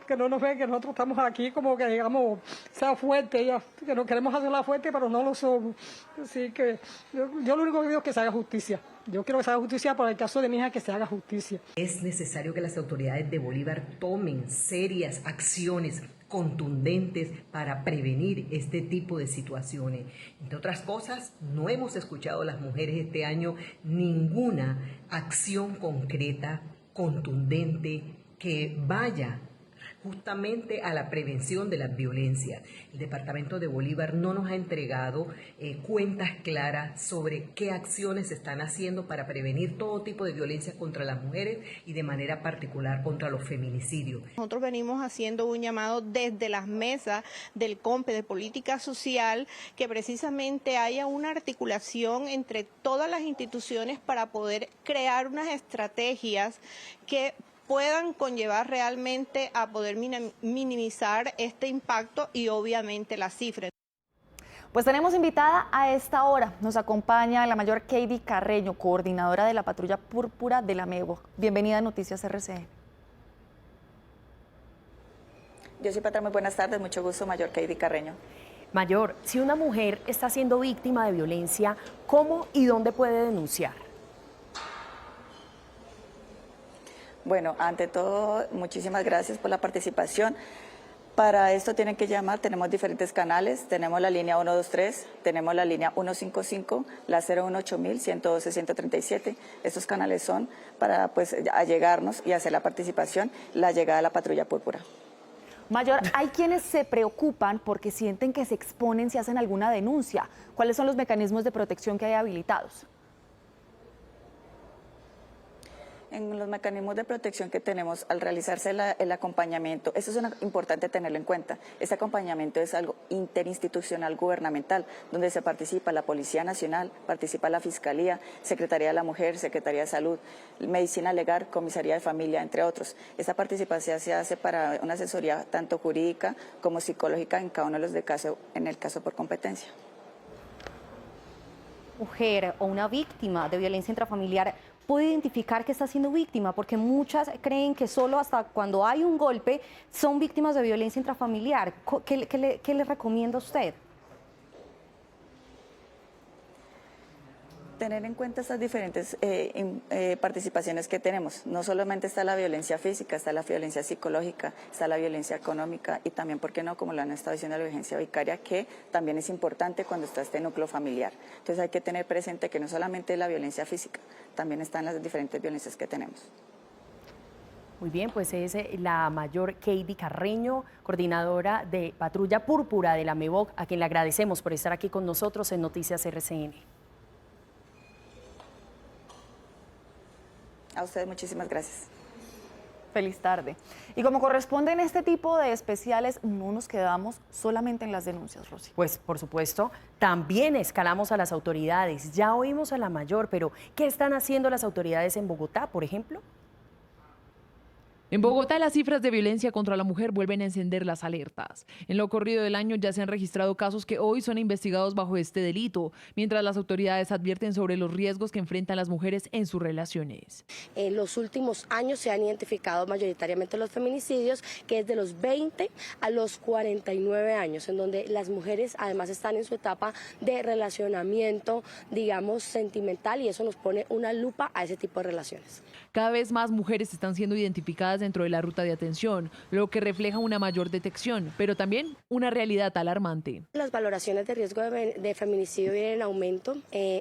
Que no nos ven, que nosotros estamos aquí como que digamos, sea fuerte, que no queremos hacerla fuerte, pero no lo somos. Así que yo lo único que digo es que se haga justicia. Yo quiero que se haga justicia para el caso de mi hija, que se haga justicia. Es necesario que las autoridades de Bolívar tomen serias acciones contundentes para prevenir este tipo de situaciones. Entre otras cosas, no hemos escuchado a las mujeres este año ninguna acción concreta, contundente, que vaya justamente a la prevención de las violencias. El departamento de Bolívar no nos ha entregado cuentas claras sobre qué acciones se están haciendo para prevenir todo tipo de violencia contra las mujeres y de manera particular contra los feminicidios. Nosotros venimos haciendo un llamado desde las mesas del COMPE de Política Social, que precisamente haya una articulación entre todas las instituciones para poder crear unas estrategias que puedan conllevar realmente a poder minimizar este impacto y obviamente las cifras. Pues tenemos invitada a esta hora, nos acompaña la mayor Katie Carreño, coordinadora de la Patrulla Púrpura de la MEVO. Bienvenida a Noticias RCN. Yo soy Patra, muy buenas tardes, mucho gusto, mayor Katie Carreño. Mayor, si una mujer está siendo víctima de violencia, ¿cómo y dónde puede denunciar? Bueno, ante todo, muchísimas gracias por la participación. Para esto tienen que llamar, tenemos diferentes canales, tenemos la línea 123, tenemos la línea 155, la 018.000, 112, 137. Estos canales son para allegarnos y hacer la participación, la llegada a la Patrulla Púrpura. Mayor, hay quienes se preocupan porque sienten que se exponen si hacen alguna denuncia. ¿Cuáles son los mecanismos de protección que hay habilitados? En los mecanismos de protección que tenemos al realizarse el acompañamiento, eso es importante tenerlo en cuenta. Ese acompañamiento es algo interinstitucional gubernamental, donde se participa la Policía Nacional, participa la Fiscalía, Secretaría de la Mujer, Secretaría de Salud, Medicina Legal, Comisaría de Familia, entre otros. Esta participación se hace para una asesoría tanto jurídica como psicológica en cada uno de los casos, en el caso por competencia. Mujer o una víctima de violencia intrafamiliar puede identificar que está siendo víctima, porque muchas creen que solo hasta cuando hay un golpe son víctimas de violencia intrafamiliar. ¿Qué le recomienda usted? Tener en cuenta estas diferentes participaciones que tenemos. No solamente está la violencia física, está la violencia psicológica, está la violencia económica y también, ¿por qué no?, como lo han estado diciendo, la violencia vicaria, que también es importante cuando está este núcleo familiar. Entonces hay que tener presente que no solamente la violencia física, también están las diferentes violencias que tenemos. Muy bien, pues es la mayor Katie Carreño, coordinadora de Patrulla Púrpura de la MEVOC, a quien le agradecemos por estar aquí con nosotros en Noticias RCN. A ustedes muchísimas gracias. Feliz tarde. Y como corresponde en este tipo de especiales, no nos quedamos solamente en las denuncias, Rosy. Pues por supuesto, también escalamos a las autoridades. Ya oímos a la mayor, pero ¿qué están haciendo las autoridades en Bogotá, por ejemplo? En Bogotá, las cifras de violencia contra la mujer vuelven a encender las alertas. En lo corrido del año ya se han registrado casos que hoy son investigados bajo este delito, mientras las autoridades advierten sobre los riesgos que enfrentan las mujeres en sus relaciones. En los últimos años se han identificado mayoritariamente los feminicidios, que es de los 20 a los 49 años, en donde las mujeres además están en su etapa de relacionamiento, digamos, sentimental, y eso nos pone una lupa a ese tipo de relaciones. Cada vez más mujeres están siendo identificadas dentro de la ruta de atención, lo que refleja una mayor detección, pero también una realidad alarmante. Las valoraciones de riesgo de feminicidio vienen en aumento.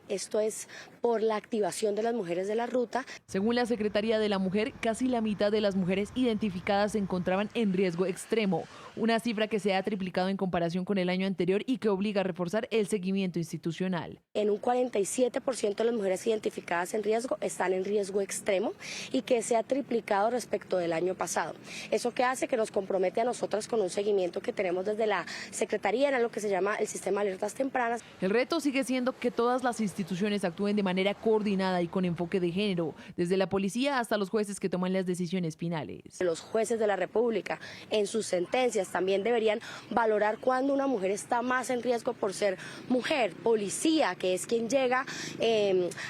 Esto es por la activación de las mujeres de la ruta. Según la Secretaría de la Mujer, casi la mitad de las mujeres identificadas se encontraban en riesgo extremo, una cifra que se ha triplicado en comparación con el año anterior y que obliga a reforzar el seguimiento institucional. En un 47% de las mujeres identificadas en riesgo están en riesgo extremo y que se ha triplicado respecto del año pasado. Eso que hace que nos compromete a nosotras con un seguimiento que tenemos desde la Secretaría en lo que se llama el sistema de alertas tempranas. El reto sigue siendo que todas las instituciones actúen de manera coordinada y con enfoque de género, desde la policía hasta los jueces que toman las decisiones finales. Los jueces de la República en sus sentencias también deberían valorar cuando una mujer está más en riesgo por ser mujer. Policía, que es quien llega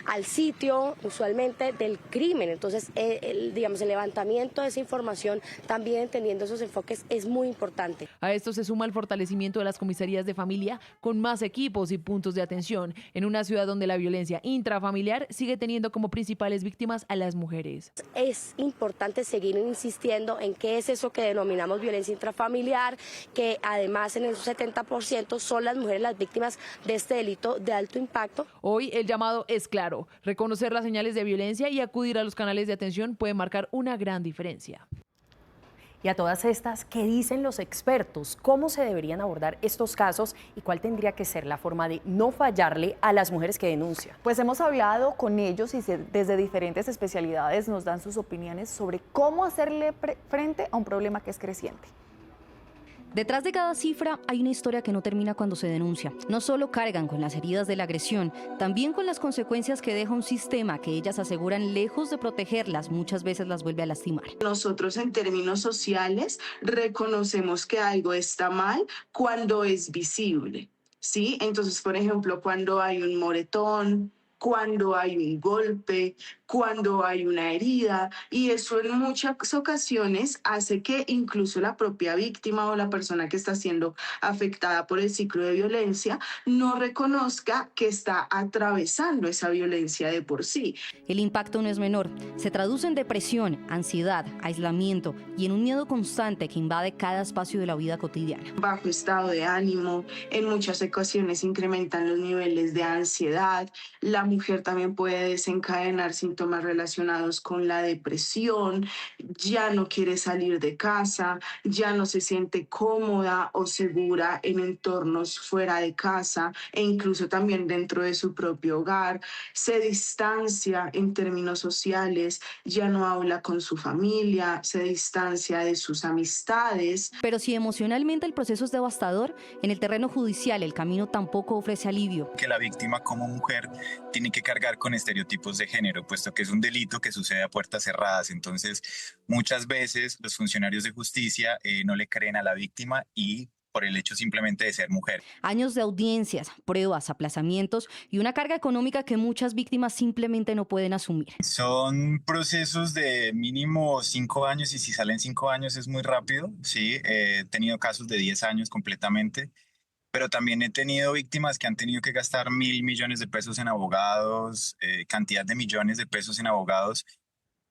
al sitio usualmente del crimen. Entonces, digamos, el levantamiento de esa información, también entendiendo esos enfoques, es muy importante. A esto se suma el fortalecimiento de las comisarías de familia con más equipos y puntos de atención en una ciudad donde la violencia intrafamiliar sigue teniendo como principales víctimas a las mujeres. Es importante seguir insistiendo en qué es eso que denominamos violencia intrafamiliar, que además en el 70% son las mujeres las víctimas de este delito de alto impacto. Hoy el llamado es claro: reconocer las señales de violencia y acudir a los canales de atención puede marcar una gran diferencia. Y a todas estas, ¿qué dicen los expertos? ¿Cómo se deberían abordar estos casos y cuál tendría que ser la forma de no fallarle a las mujeres que denuncian? Pues hemos hablado con ellos y desde diferentes especialidades nos dan sus opiniones sobre cómo hacerle frente a un problema que es creciente. Detrás de cada cifra hay una historia que no termina cuando se denuncia. No solo cargan con las heridas de la agresión, también con las consecuencias que deja un sistema que ellas aseguran, lejos de protegerlas, muchas veces las vuelve a lastimar. Nosotros en términos sociales reconocemos que algo está mal cuando es visible, ¿sí? Entonces, por ejemplo, cuando hay un moretón, cuando hay un golpe, cuando hay una herida, y eso en muchas ocasiones hace que incluso la propia víctima o la persona que está siendo afectada por el ciclo de violencia no reconozca que está atravesando esa violencia de por sí. El impacto no es menor, se traduce en depresión, ansiedad, aislamiento y en un miedo constante que invade cada espacio de la vida cotidiana. Bajo estado de ánimo, en muchas ocasiones incrementan los niveles de ansiedad, la mujer también puede desencadenar síntomas síntomas relacionados con la depresión, ya no quiere salir de casa, ya no se siente cómoda o segura en entornos fuera de casa e incluso también dentro de su propio hogar, se distancia en términos sociales, ya no habla con su familia, se distancia de sus amistades. Pero si emocionalmente el proceso es devastador, en el terreno judicial el camino tampoco ofrece alivio. Que la víctima como mujer tiene que cargar con estereotipos de género, puesto que es un delito que sucede a puertas cerradas. Entonces, muchas veces los funcionarios de justicia no le creen a la víctima y por el hecho simplemente de ser mujer. Años de audiencias, pruebas, aplazamientos y una carga económica que muchas víctimas simplemente no pueden asumir. Son procesos de mínimo 5 años y si salen 5 años es muy rápido, sí. He tenido casos de 10 años completamente, pero también he tenido víctimas que han tenido que gastar 1.000 millones de pesos en abogados, cantidad de millones de pesos en abogados,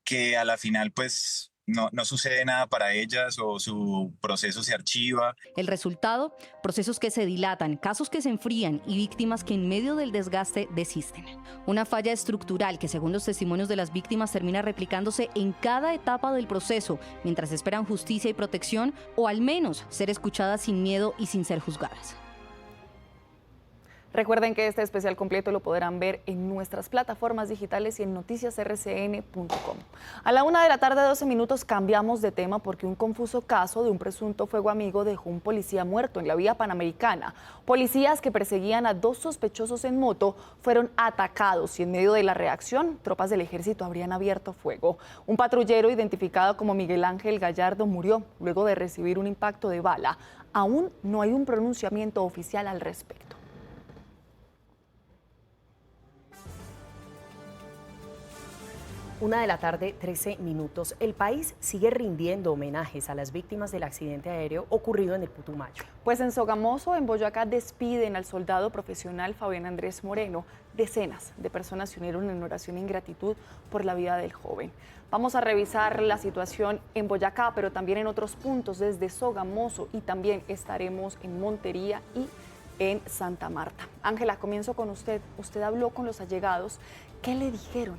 que a la final pues no sucede nada para ellas o su proceso se archiva. El resultado, procesos que se dilatan, casos que se enfrían y víctimas que en medio del desgaste desisten. Una falla estructural que según los testimonios de las víctimas termina replicándose en cada etapa del proceso mientras esperan justicia y protección o al menos ser escuchadas sin miedo y sin ser juzgadas. Recuerden que este especial completo lo podrán ver en nuestras plataformas digitales y en noticiasrcn.com. A la 1:12 p.m. cambiamos de tema porque un confuso caso de un presunto fuego amigo dejó un policía muerto en la vía Panamericana. Policías que perseguían a 2 sospechosos en moto fueron atacados y en medio de la reacción, tropas del ejército habrían abierto fuego. Un patrullero identificado como Miguel Ángel Gallardo murió luego de recibir un impacto de bala. Aún no hay un pronunciamiento oficial al respecto. 1:13 p.m. El país sigue rindiendo homenajes a las víctimas del accidente aéreo ocurrido en el Putumayo. Pues en Sogamoso, en Boyacá, despiden al soldado profesional Fabián Andrés Moreno. Decenas de personas se unieron en oración y gratitud por la vida del joven. Vamos a revisar la situación en Boyacá, pero también en otros puntos desde Sogamoso y también estaremos en Montería y en Santa Marta. Ángela, comienzo con usted. Usted habló con los allegados. ¿Qué le dijeron?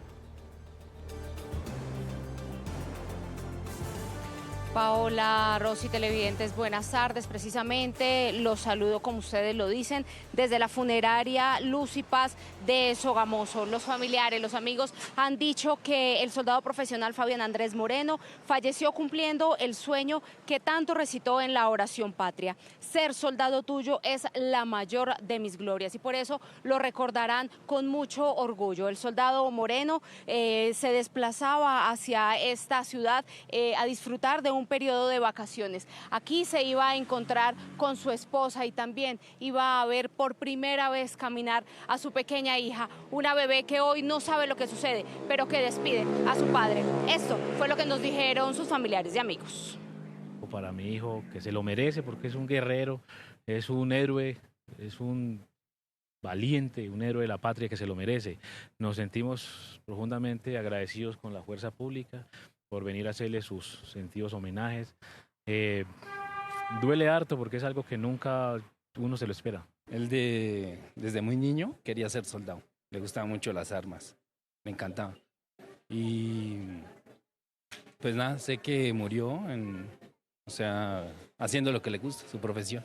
Paola, Rosy, televidentes, buenas tardes. Precisamente los saludo, como ustedes lo dicen, desde la funeraria Luz y Paz de Sogamoso. Los familiares, los amigos han dicho que el soldado profesional Fabián Andrés Moreno falleció cumpliendo el sueño que tanto recitó en la oración patria. Ser soldado tuyo es la mayor de mis glorias y por eso lo recordarán con mucho orgullo. El soldado Moreno se desplazaba hacia esta ciudad a disfrutar de un periodo de vacaciones. Aquí se iba a encontrar con su esposa y también iba a ver por primera vez caminar a su pequeña hija, una bebé que hoy no sabe lo que sucede, pero que despide a su padre. Esto fue lo que nos dijeron sus familiares y amigos. Para mi hijo, que se lo merece porque es un guerrero, es un héroe, es un valiente, un héroe de la patria que se lo merece. Nos sentimos profundamente agradecidos con la fuerza pública por venir a hacerle sus sentidos homenajes. Duele harto porque es algo que nunca uno se lo espera. Él desde muy niño quería ser soldado, le gustaban mucho las armas, me encantaba. Y pues nada, sé que murió haciendo lo que le gusta, su profesión.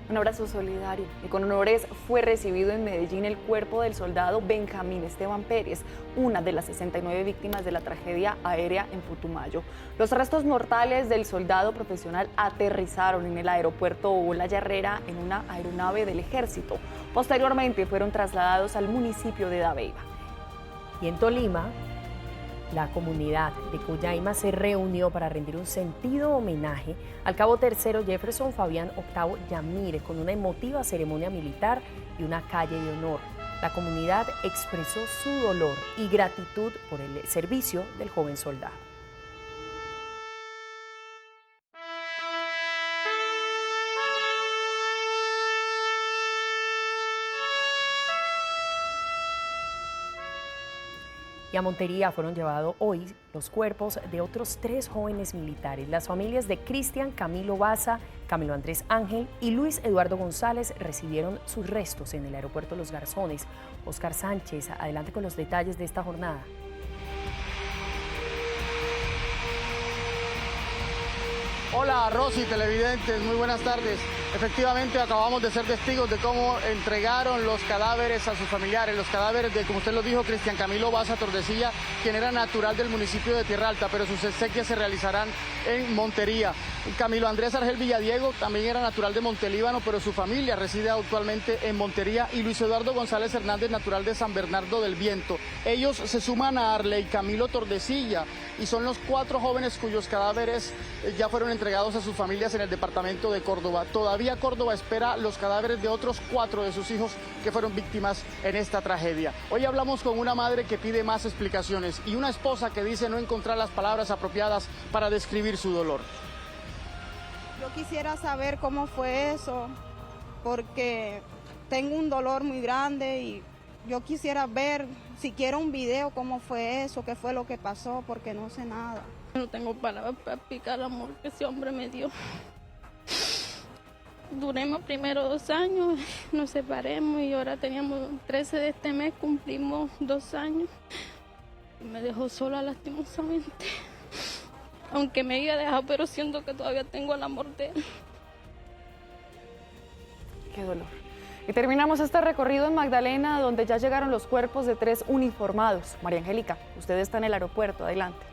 Un abrazo solidario. Y con honores fue recibido en Medellín el cuerpo del soldado Benjamín Esteban Pérez, una de las 69 víctimas de la tragedia aérea en Putumayo. Los restos mortales del soldado profesional aterrizaron en el aeropuerto Olaya Herrera en una aeronave del ejército. Posteriormente fueron trasladados al municipio de Dabeiba. Y en Tolima, la comunidad de Coyaima se reunió para rendir un sentido homenaje al cabo tercero Jefferson Fabián Octavo Yamírez con una emotiva ceremonia militar y una calle de honor. La comunidad expresó su dolor y gratitud por el servicio del joven soldado. Y a Montería fueron llevados hoy los cuerpos de otros 3 jóvenes militares. Las familias de Cristian Camilo Baza, Camilo Andrés Ángel y Luis Eduardo González recibieron sus restos en el aeropuerto Los Garzones. Oscar Sánchez, adelante con los detalles de esta jornada. Hola Rosy, televidentes, muy buenas tardes. Efectivamente acabamos de ser testigos de cómo entregaron los cadáveres a sus familiares, los cadáveres de, como usted lo dijo, Cristian Camilo Baza Tordesilla, quien era natural del municipio de Tierra Alta, pero sus exequias se realizarán en Montería. Camilo Andrés Argel Villadiego también era natural de Montelíbano, pero su familia reside actualmente en Montería, y Luis Eduardo González Hernández, natural de San Bernardo del Viento. Ellos se suman a Arley Camilo Tordesilla y son los 4 jóvenes cuyos cadáveres ya fueron entregados a sus familias en el departamento de Córdoba. Todavía Córdoba espera los cadáveres de otros 4 de sus hijos que fueron víctimas en esta tragedia. Hoy hablamos con una madre que pide más explicaciones y una esposa que dice no encontrar las palabras apropiadas para describir su dolor. Yo quisiera saber cómo fue eso, porque tengo un dolor muy grande y yo quisiera ver, siquiera un video, cómo fue eso, qué fue lo que pasó, porque no sé nada. No tengo palabras para explicar el amor que ese hombre me dio. Duremos primero 2 años, nos separemos y ahora teníamos 13 de este mes, cumplimos 2 años. Y me dejó sola lastimosamente. Aunque me había dejado, pero siento que todavía tengo el amor de él. Qué dolor. Y terminamos este recorrido en Magdalena, donde ya llegaron los cuerpos de 3 uniformados. María Angélica, usted está en el aeropuerto, adelante.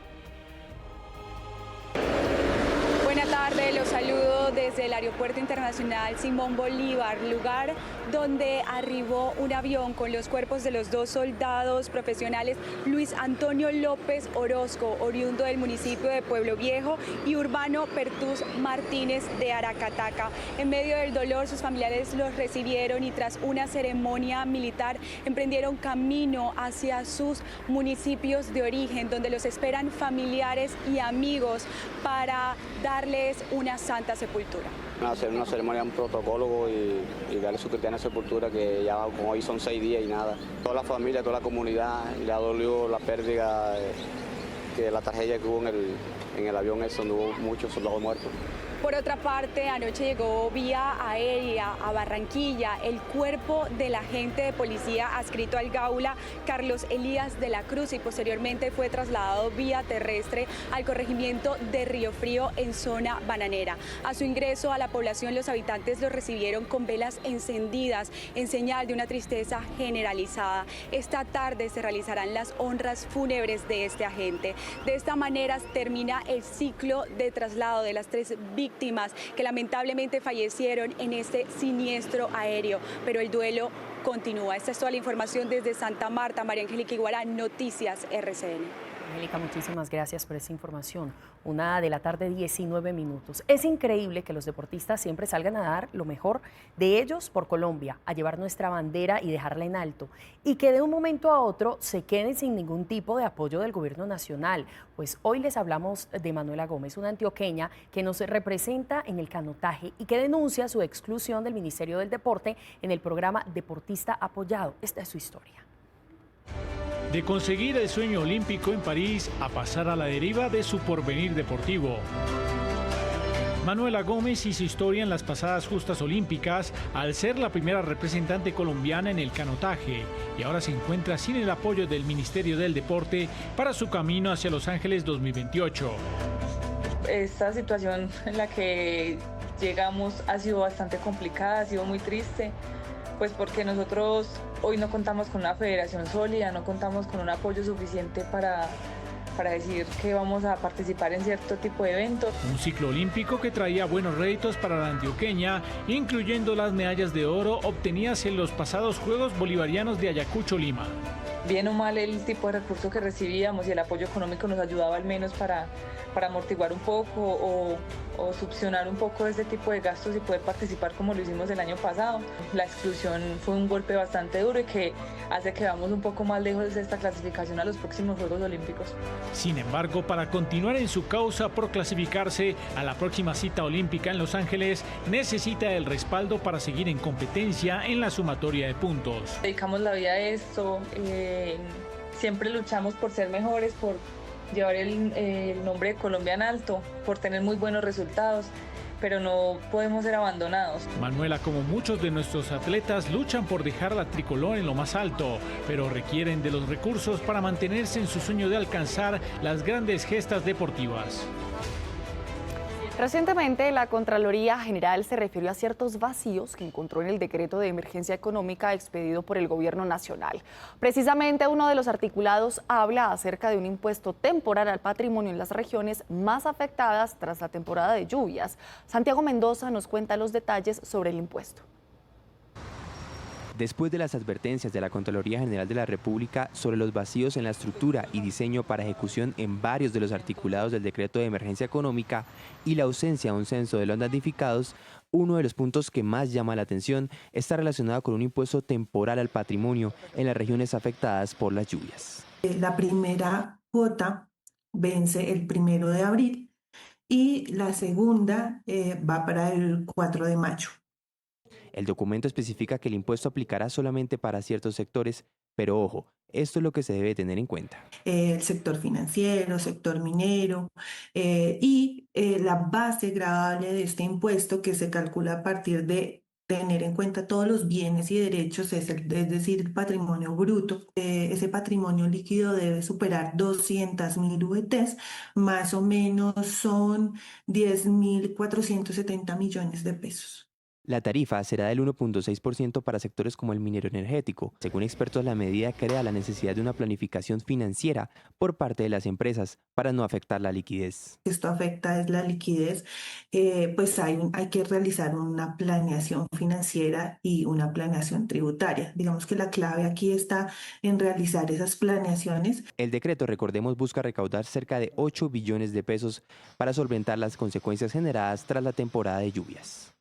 Buenas tardes, los saludo desde el Aeropuerto Internacional Simón Bolívar, lugar donde arribó un avión con los cuerpos de los 2 soldados profesionales, Luis Antonio López Orozco, oriundo del municipio de Pueblo Viejo, y Urbano Pertús Martínez de Aracataca. En medio del dolor, sus familiares los recibieron y tras una ceremonia militar emprendieron camino hacia sus municipios de origen, donde los esperan familiares y amigos para darles una santa sepultura. Hacer una ceremonia, un protocolo y darle su cristiana sepultura, que ya como hoy son 6 días y nada. Toda la familia, toda la comunidad le ha dolido la pérdida, que la tragedia que hubo en el avión ese, donde hubo muchos soldados muertos. Por otra parte, anoche llegó vía aérea a Barranquilla el cuerpo del agente de policía adscrito al Gaula, Carlos Elías de la Cruz, y posteriormente fue trasladado vía terrestre al corregimiento de Río Frío en zona bananera. A su ingreso a la población, los habitantes lo recibieron con velas encendidas en señal de una tristeza generalizada. Esta tarde se realizarán las honras fúnebres de este agente. De esta manera termina el ciclo de traslado de las 3 víctimas que lamentablemente fallecieron en este siniestro aéreo, pero el duelo continúa. Esta es toda la información desde Santa Marta. María Angélica Iguará, Noticias RCN. Angélica, muchísimas gracias por esta información. 1 de la tarde, 19 minutos. Es increíble que los deportistas siempre salgan a dar lo mejor de ellos por Colombia, a llevar nuestra bandera y dejarla en alto, y que de un momento a otro se queden sin ningún tipo de apoyo del gobierno nacional. Pues hoy les hablamos de Manuela Gómez, una antioqueña que nos representa en el canotaje y que denuncia su exclusión del Ministerio del Deporte en el programa Deportista Apoyado. Esta es su historia. De conseguir el sueño olímpico en París a pasar a la deriva de su porvenir deportivo. Manuela Gómez hizo historia en las pasadas justas olímpicas al ser la primera representante colombiana en el canotaje y ahora se encuentra sin el apoyo del Ministerio del Deporte para su camino hacia Los Ángeles 2028. Esta situación en la que llegamos ha sido bastante complicada, ha sido muy triste, pues porque nosotros hoy no contamos con una federación sólida, no contamos con un apoyo suficiente para decir que vamos a participar en cierto tipo de eventos. Un ciclo olímpico que traía buenos réditos para la antioqueña, incluyendo las medallas de oro obtenidas en los pasados Juegos Bolivarianos de Ayacucho, Lima. Bien o mal el tipo de recursos que recibíamos y el apoyo económico nos ayudaba al menos para amortiguar un poco o subsanar un poco ese tipo de gastos y poder participar como lo hicimos el año pasado. La exclusión fue un golpe bastante duro y que hace que vamos un poco más lejos de esta clasificación a los próximos Juegos Olímpicos. Sin embargo, para continuar en su causa por clasificarse a la próxima cita olímpica en Los Ángeles, necesita el respaldo para seguir en competencia en la sumatoria de puntos. Dedicamos la vida a esto. siempre luchamos por ser mejores, por llevar el nombre de Colombia en alto, por tener muy buenos resultados, pero no podemos ser abandonados. Manuela, como muchos de nuestros atletas, luchan por dejar la tricolor en lo más alto, pero requieren de los recursos para mantenerse en su sueño de alcanzar las grandes gestas deportivas. Recientemente, la Contraloría General se refirió a ciertos vacíos que encontró en el decreto de emergencia económica expedido por el Gobierno Nacional. Precisamente, uno de los articulados habla acerca de un impuesto temporal al patrimonio en las regiones más afectadas tras la temporada de lluvias. Santiago Mendoza nos cuenta los detalles sobre el impuesto. Después de las advertencias de la Contraloría General de la República sobre los vacíos en la estructura y diseño para ejecución en varios de los articulados del decreto de emergencia económica y la ausencia de un censo de los damnificados, uno de los puntos que más llama la atención está relacionado con un impuesto temporal al patrimonio en las regiones afectadas por las lluvias. La primera cuota vence el 1 de abril y la segunda va para el 4 de mayo. El documento especifica que el impuesto aplicará solamente para ciertos sectores, pero ojo, esto es lo que se debe tener en cuenta. El sector financiero, sector minero y la base gravable de este impuesto, que se calcula a partir de tener en cuenta todos los bienes y derechos, es decir, el patrimonio bruto. Ese patrimonio líquido debe superar 200.000 VTs, más o menos son 10.470 millones de pesos. La tarifa será del 1.6% para sectores como el minero energético. Según expertos, la medida crea la necesidad de una planificación financiera por parte de las empresas para no afectar la liquidez. Esto afecta es la liquidez, pues hay que realizar una planeación financiera y una planeación tributaria. Digamos que la clave aquí está en realizar esas planeaciones. El decreto, recordemos, busca recaudar cerca de 8 billones de pesos para solventar las consecuencias generadas tras la temporada de lluvias.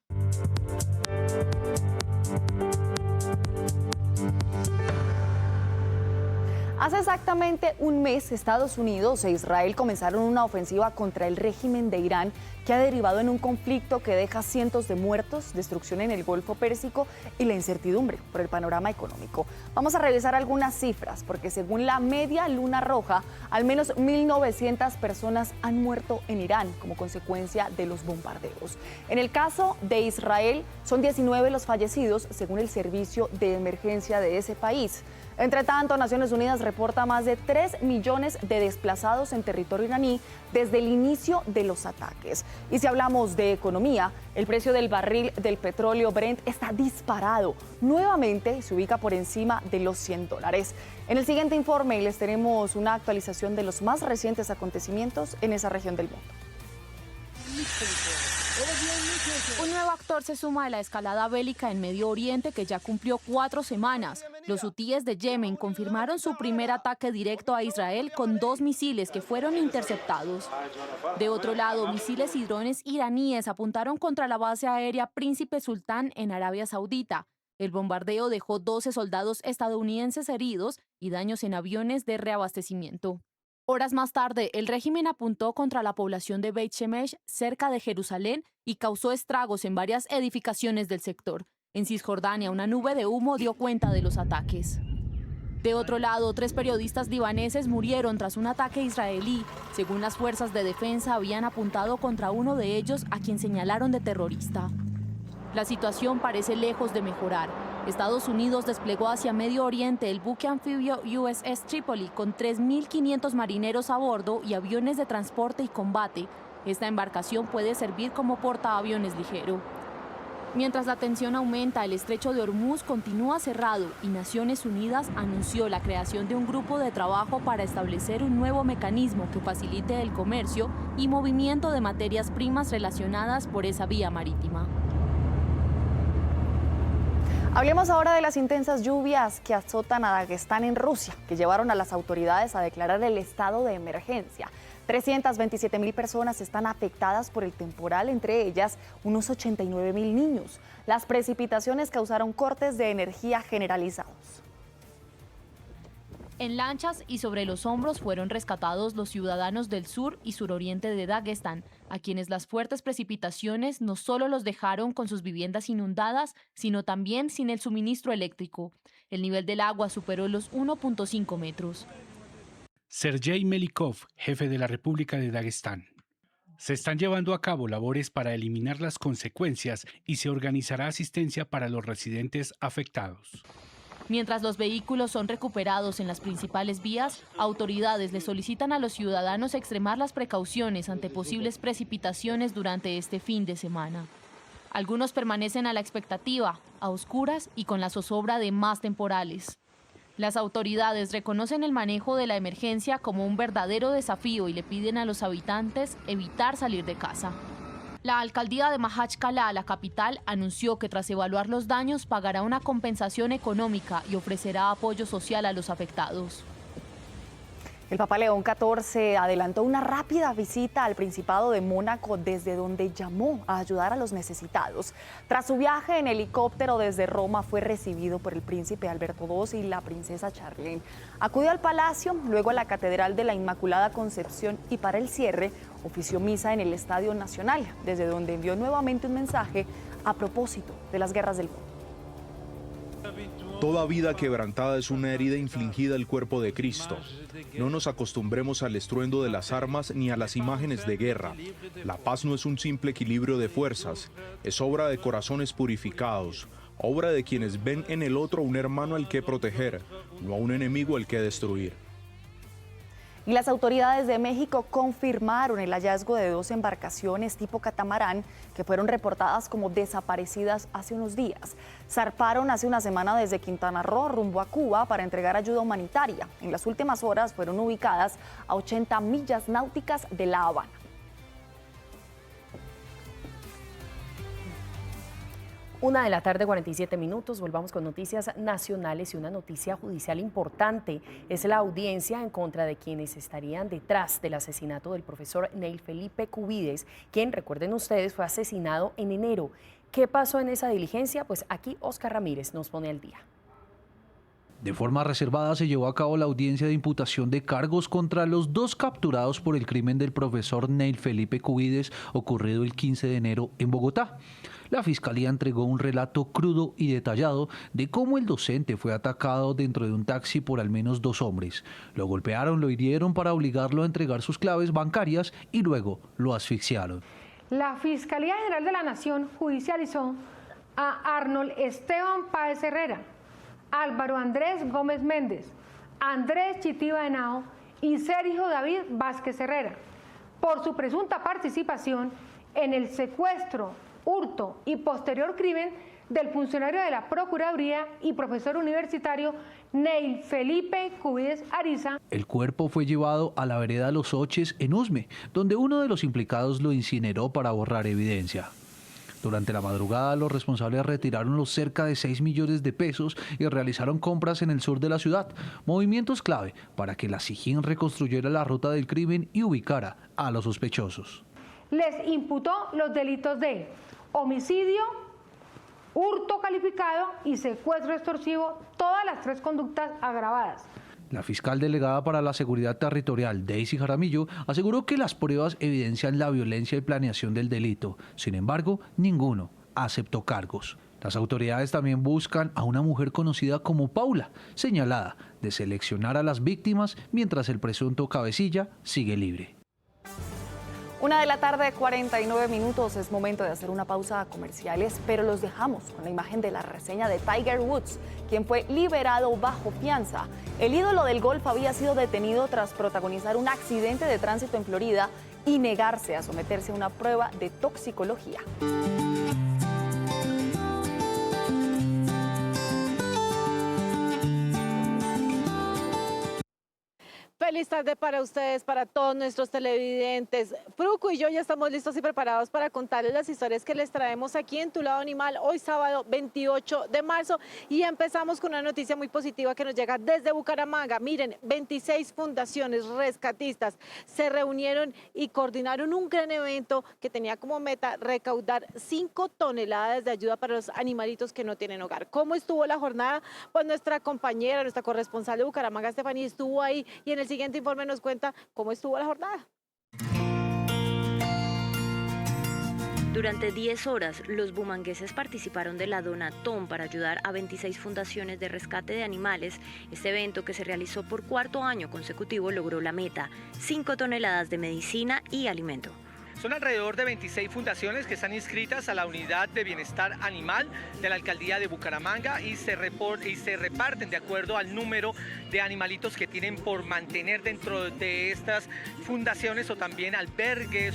Hace exactamente un mes, Estados Unidos e Israel comenzaron una ofensiva contra el régimen de Irán que ha derivado en un conflicto que deja cientos de muertos, destrucción en el Golfo Pérsico y la incertidumbre por el panorama económico. Vamos a revisar algunas cifras, porque según la Media Luna Roja, al menos 1.900 personas han muerto en Irán como consecuencia de los bombardeos. En el caso de Israel, son 19 los fallecidos, según el servicio de emergencia de ese país. Entre tanto, Naciones Unidas reporta más de 3 millones de desplazados en territorio iraní desde el inicio de los ataques. Y si hablamos de economía, el precio del barril del petróleo Brent está disparado nuevamente y se ubica por encima de los $100. En el siguiente informe les tenemos una actualización de los más recientes acontecimientos en esa región del mundo. Un nuevo actor se suma a la escalada bélica en Medio Oriente que ya cumplió 4 semanas. Los hutíes de Yemen confirmaron su primer ataque directo a Israel con 2 misiles que fueron interceptados. De otro lado, misiles y drones iraníes apuntaron contra la base aérea Príncipe Sultán en Arabia Saudita. El bombardeo dejó 12 soldados estadounidenses heridos y daños en aviones de reabastecimiento. Horas más tarde, el régimen apuntó contra la población de Beit Shemesh, cerca de Jerusalén, y causó estragos en varias edificaciones del sector. En Cisjordania, una nube de humo dio cuenta de los ataques. De otro lado, 3 periodistas libaneses murieron tras un ataque israelí. Según las fuerzas de defensa, habían apuntado contra uno de ellos, a quien señalaron de terrorista. La situación parece lejos de mejorar. Estados Unidos desplegó hacia Medio Oriente el buque anfibio USS Tripoli con 3.500 marineros a bordo y aviones de transporte y combate. Esta embarcación puede servir como portaaviones ligero. Mientras la tensión aumenta, el estrecho de Hormuz continúa cerrado y Naciones Unidas anunció la creación de un grupo de trabajo para establecer un nuevo mecanismo que facilite el comercio y movimiento de materias primas relacionadas por esa vía marítima. Hablemos ahora de las intensas lluvias que azotan a Daguestán en Rusia, que llevaron a las autoridades a declarar el estado de emergencia. 327.000 personas están afectadas por el temporal, entre ellas unos 89.000 niños. Las precipitaciones causaron cortes de energía generalizados. En lanchas y sobre los hombros fueron rescatados los ciudadanos del sur y suroriente de Daguestán, a quienes las fuertes precipitaciones no solo los dejaron con sus viviendas inundadas, sino también sin el suministro eléctrico. El nivel del agua superó los 1.5 metros. Sergei Melikov, jefe de la República de Daguestán. Se están llevando a cabo labores para eliminar las consecuencias y se organizará asistencia para los residentes afectados. Mientras los vehículos son recuperados en las principales vías, autoridades le solicitan a los ciudadanos extremar las precauciones ante posibles precipitaciones durante este fin de semana. Algunos permanecen a la expectativa, a oscuras y con la zozobra de más temporales. Las autoridades reconocen el manejo de la emergencia como un verdadero desafío y le piden a los habitantes evitar salir de casa. La alcaldía de Majachkalá, la capital, anunció que tras evaluar los daños pagará una compensación económica y ofrecerá apoyo social a los afectados. El Papa León XIV adelantó una rápida visita al Principado de Mónaco, desde donde llamó a ayudar a los necesitados. Tras su viaje en helicóptero desde Roma, fue recibido por el príncipe Alberto II y la princesa Charlene. Acudió al palacio, luego a la Catedral de la Inmaculada Concepción y para el cierre ofició misa en el Estadio Nacional, desde donde envió nuevamente un mensaje a propósito de las guerras del mundo. Toda vida quebrantada es una herida infligida al cuerpo de Cristo. No nos acostumbremos al estruendo de las armas ni a las imágenes de guerra. La paz no es un simple equilibrio de fuerzas, es obra de corazones purificados, obra de quienes ven en el otro un hermano al que proteger, no a un enemigo al que destruir. Y las autoridades de México confirmaron el hallazgo de 2 embarcaciones tipo catamarán que fueron reportadas como desaparecidas hace unos días. Zarparon hace una semana desde Quintana Roo rumbo a Cuba para entregar ayuda humanitaria. En las últimas horas fueron ubicadas a 80 millas náuticas de La Habana. 1:47 p.m. Volvamos con noticias nacionales y una noticia judicial importante. Es la audiencia en contra de quienes estarían detrás del asesinato del profesor Neil Felipe Cubides, quien, recuerden ustedes, fue asesinado en enero. ¿Qué pasó en esa diligencia? Pues aquí Oscar Ramírez nos pone al día. De forma reservada se llevó a cabo la audiencia de imputación de cargos contra los 2 capturados por el crimen del profesor Neil Felipe Cubides, ocurrido el 15 de enero en Bogotá. La Fiscalía entregó un relato crudo y detallado de cómo el docente fue atacado dentro de un taxi por al menos 2 hombres. Lo golpearon, lo hirieron para obligarlo a entregar sus claves bancarias y luego lo asfixiaron. La Fiscalía General de la Nación judicializó a Arnold Esteban Páez Herrera, Álvaro Andrés Gómez Méndez, Andrés Chitiva Henao y Sergio David Vázquez Herrera por su presunta participación en el secuestro, hurto y posterior crimen del funcionario de la Procuraduría y profesor universitario Neil Felipe Cubides Ariza. El cuerpo fue llevado a la vereda Los Oches en Usme, donde uno de los implicados lo incineró para borrar evidencia. Durante la madrugada, los responsables retiraron los cerca de 6 millones de pesos y realizaron compras en el sur de la ciudad, movimientos clave para que la SIJIN reconstruyera la ruta del crimen y ubicara a los sospechosos. Les imputó los delitos de homicidio, hurto calificado y secuestro extorsivo, todas las 3 conductas agravadas. La fiscal delegada para la Seguridad Territorial, Daisy Jaramillo, aseguró que las pruebas evidencian la violencia y planeación del delito. Sin embargo, ninguno aceptó cargos. Las autoridades también buscan a una mujer conocida como Paula, señalada de seleccionar a las víctimas mientras el presunto cabecilla sigue libre. 1:49 p.m. Es momento de hacer una pausa a comerciales, pero los dejamos con la imagen de la reseña de Tiger Woods, quien fue liberado bajo fianza. El ídolo del golf había sido detenido tras protagonizar un accidente de tránsito en Florida y negarse a someterse a una prueba de toxicología. Feliz tarde para ustedes, para todos nuestros televidentes. Fruco y yo ya estamos listos y preparados para contarles las historias que les traemos aquí en Tu Lado Animal, hoy sábado 28 de marzo. Y empezamos con una noticia muy positiva que nos llega desde Bucaramanga. Miren, 26 fundaciones rescatistas se reunieron y coordinaron un gran evento que tenía como meta recaudar 5 toneladas de ayuda para los animalitos que no tienen hogar. ¿Cómo estuvo la jornada? Pues nuestra compañera, nuestra corresponsal de Bucaramanga, Estefanía, estuvo ahí y en el siguiente informe nos cuenta cómo estuvo la jornada. Durante 10 horas, los bumangueses participaron de la Donatón para ayudar a 26 fundaciones de rescate de animales. Este evento, que se realizó por cuarto año consecutivo, logró la meta: 5 toneladas de medicina y alimento. Son alrededor de 26 fundaciones que están inscritas a la Unidad de Bienestar Animal de la Alcaldía de Bucaramanga y se reparten de acuerdo al número de animalitos que tienen por mantener dentro de estas fundaciones o también albergues.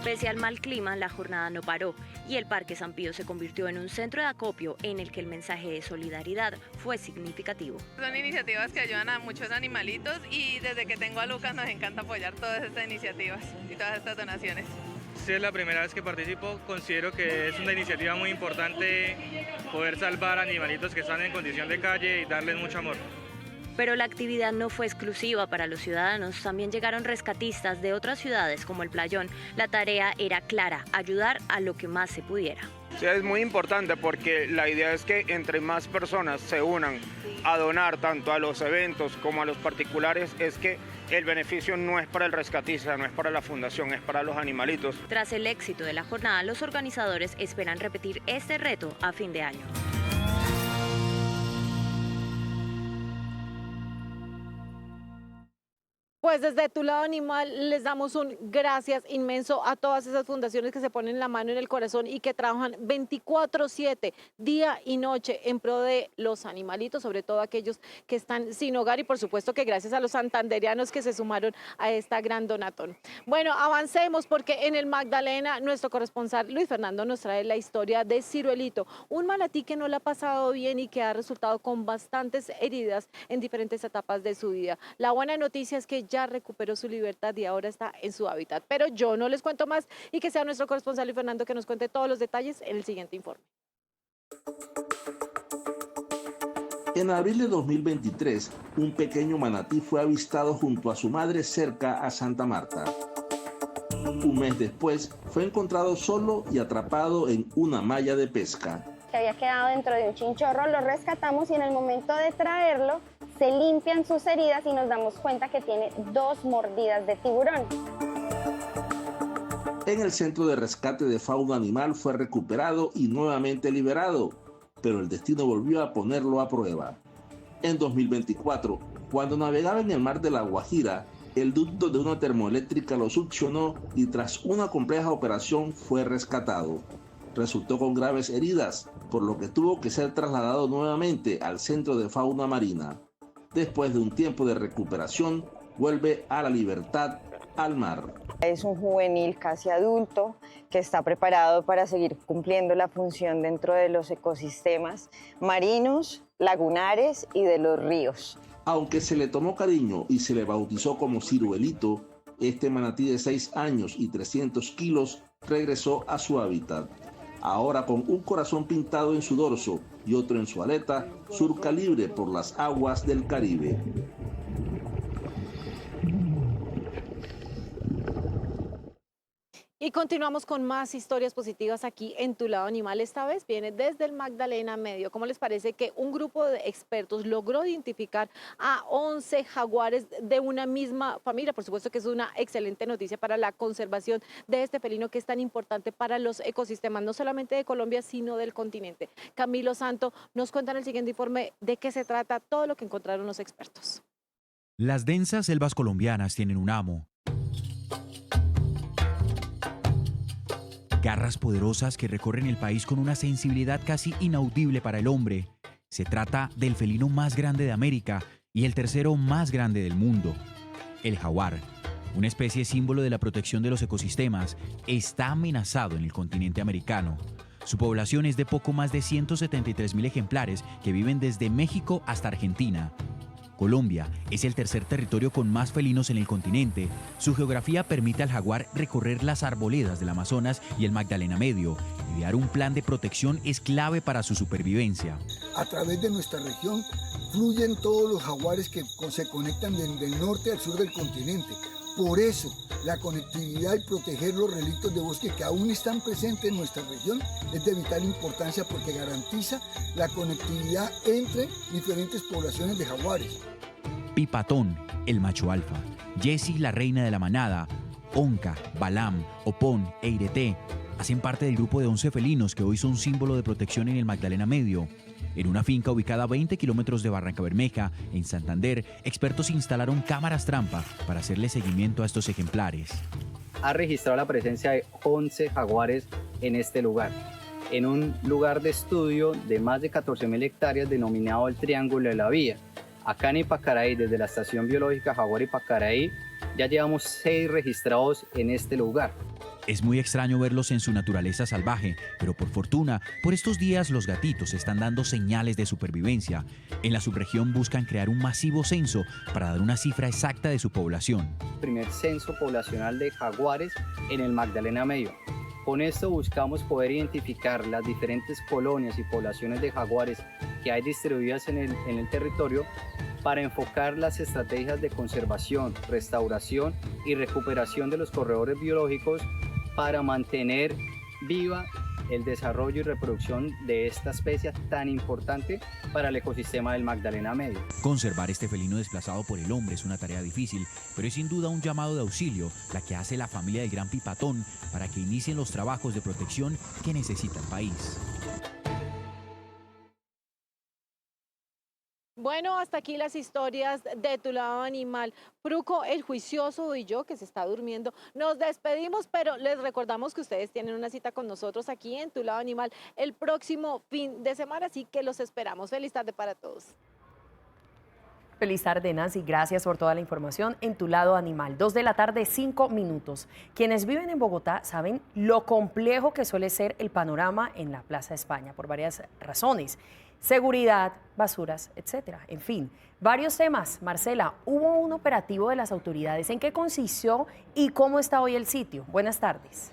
Pese al mal clima, la jornada no paró y el Parque San Pío se convirtió en un centro de acopio en el que el mensaje de solidaridad fue significativo. Son iniciativas que ayudan a muchos animalitos y desde que tengo a Lucas nos encanta apoyar todas estas iniciativas y todas estas donaciones. Si es la primera vez que participo, considero que es una iniciativa muy importante poder salvar animalitos que están en condición de calle y darles mucho amor. Pero la actividad no fue exclusiva para los ciudadanos, también llegaron rescatistas de otras ciudades como el Playón. La tarea era clara: ayudar a lo que más se pudiera. Sí, es muy importante porque la idea es que entre más personas se unan a donar tanto a los eventos como a los particulares, es que el beneficio no es para el rescatista, no es para la fundación, es para los animalitos. Tras el éxito de la jornada, los organizadores esperan repetir este reto a fin de año. Pues desde Tu Lado Animal les damos un gracias inmenso a todas esas fundaciones que se ponen la mano en el corazón y que trabajan 24/7, día y noche, en pro de los animalitos, sobre todo aquellos que están sin hogar, y por supuesto que gracias a los santanderianos que se sumaron a esta gran donatón. Bueno, avancemos, porque en el Magdalena nuestro corresponsal Luis Fernando nos trae la historia de Ciruelito, un manatí que no le ha pasado bien y que ha resultado con bastantes heridas en diferentes etapas de su vida. La buena noticia es que ya recuperó su libertad y ahora está en su hábitat. Pero yo no les cuento más y que sea nuestro corresponsal Luis Fernando que nos cuente todos los detalles en el siguiente informe. En abril de 2023, un pequeño manatí fue avistado junto a su madre cerca a Santa Marta. Un mes después, fue encontrado solo y atrapado en una malla de pesca. Que había quedado dentro de un chinchorro, lo rescatamos y en el momento de traerlo se limpian sus heridas y nos damos cuenta que tiene 2 mordidas de tiburón. En el Centro de Rescate de Fauna Animal fue recuperado y nuevamente liberado, pero el destino volvió a ponerlo a prueba. En 2024, cuando navegaba en el mar de La Guajira, el ducto de una termoeléctrica lo succionó y tras una compleja operación fue rescatado. Resultó con graves heridas, por lo que tuvo que ser trasladado nuevamente al Centro de Fauna Marina. Después de un tiempo de recuperación, vuelve a la libertad al mar. Es un juvenil casi adulto que está preparado para seguir cumpliendo la función dentro de los ecosistemas marinos, lagunares y de los ríos. Aunque se le tomó cariño y se le bautizó como Ciruelito, este manatí de 6 años y 300 kilos regresó a su hábitat. Ahora, con un corazón pintado en su dorso y otro en su aleta, surca libre por las aguas del Caribe. Y continuamos con más historias positivas aquí en Tu Lado Animal. Esta vez viene desde el Magdalena Medio. ¿Cómo les parece que un grupo de expertos logró identificar a 11 jaguares de una misma familia? Por supuesto que es una excelente noticia para la conservación de este felino que es tan importante para los ecosistemas, no solamente de Colombia, sino del continente. Camilo Santo nos cuenta en el siguiente informe de qué se trata todo lo que encontraron los expertos. Las densas selvas colombianas tienen un amo. Garras poderosas que recorren el país con una sensibilidad casi inaudible para el hombre. Se trata del felino más grande de América y el tercero más grande del mundo. El jaguar, una especie símbolo de la protección de los ecosistemas, está amenazado en el continente americano. Su población es de poco más de 173.000 ejemplares que viven desde México hasta Argentina. Colombia es el tercer territorio con más felinos en el continente. Su geografía permite al jaguar recorrer las arboledas del Amazonas y el Magdalena Medio. Idear un plan de protección es clave para su supervivencia. A través de nuestra región fluyen todos los jaguares que se conectan del norte al sur del continente. Por eso, la conectividad y proteger los relictos de bosque que aún están presentes en nuestra región es de vital importancia porque garantiza la conectividad entre diferentes poblaciones de jaguares. Pipatón, el macho alfa, Jessie, la reina de la manada, Onca, Balam, Opón e Ireté hacen parte del grupo de 11 felinos que hoy son símbolo de protección en el Magdalena Medio. En una finca ubicada a 20 kilómetros de Barrancabermeja, en Santander, expertos instalaron cámaras trampa para hacerle seguimiento a estos ejemplares. Ha registrado la presencia de 11 jaguares en este lugar, en un lugar de estudio de más de 14.000 hectáreas denominado el Triángulo de la Vía. Acá en Ipacaraí, desde la Estación Biológica Jaguar Ipacaraí, ya llevamos 6 registrados en este lugar. Es muy extraño verlos en su naturaleza salvaje, pero por fortuna, por estos días los gatitos están dando señales de supervivencia. En la subregión buscan crear un masivo censo para dar una cifra exacta de su población. Primer censo poblacional de jaguares en el Magdalena Medio. Con esto buscamos poder identificar las diferentes colonias y poblaciones de jaguares que hay distribuidas en el territorio para enfocar las estrategias de conservación, restauración y recuperación de los corredores biológicos para mantener viva el desarrollo y reproducción de esta especie tan importante para el ecosistema del Magdalena Medio. Conservar este felino desplazado por el hombre es una tarea difícil, pero es sin duda un llamado de auxilio la que hace la familia del Gran Pipatón para que inicien los trabajos de protección que necesita el país. Bueno, hasta aquí las historias de Tu Lado Animal. Pruco, el juicioso y yo, que se está durmiendo, nos despedimos, pero les recordamos que ustedes tienen una cita con nosotros aquí en Tu Lado Animal el próximo fin de semana, así que los esperamos. Feliz tarde para todos. Feliz tarde, Nancy. Gracias por toda la información en Tu Lado Animal. 2 de la tarde, 5 minutos. Quienes viven en Bogotá saben lo complejo que suele ser el panorama en la Plaza España, por varias razones. Seguridad, basuras, etcétera. En fin, varios temas. Marcela, hubo un operativo de las autoridades. ¿En qué consistió y cómo está hoy el sitio? Buenas tardes.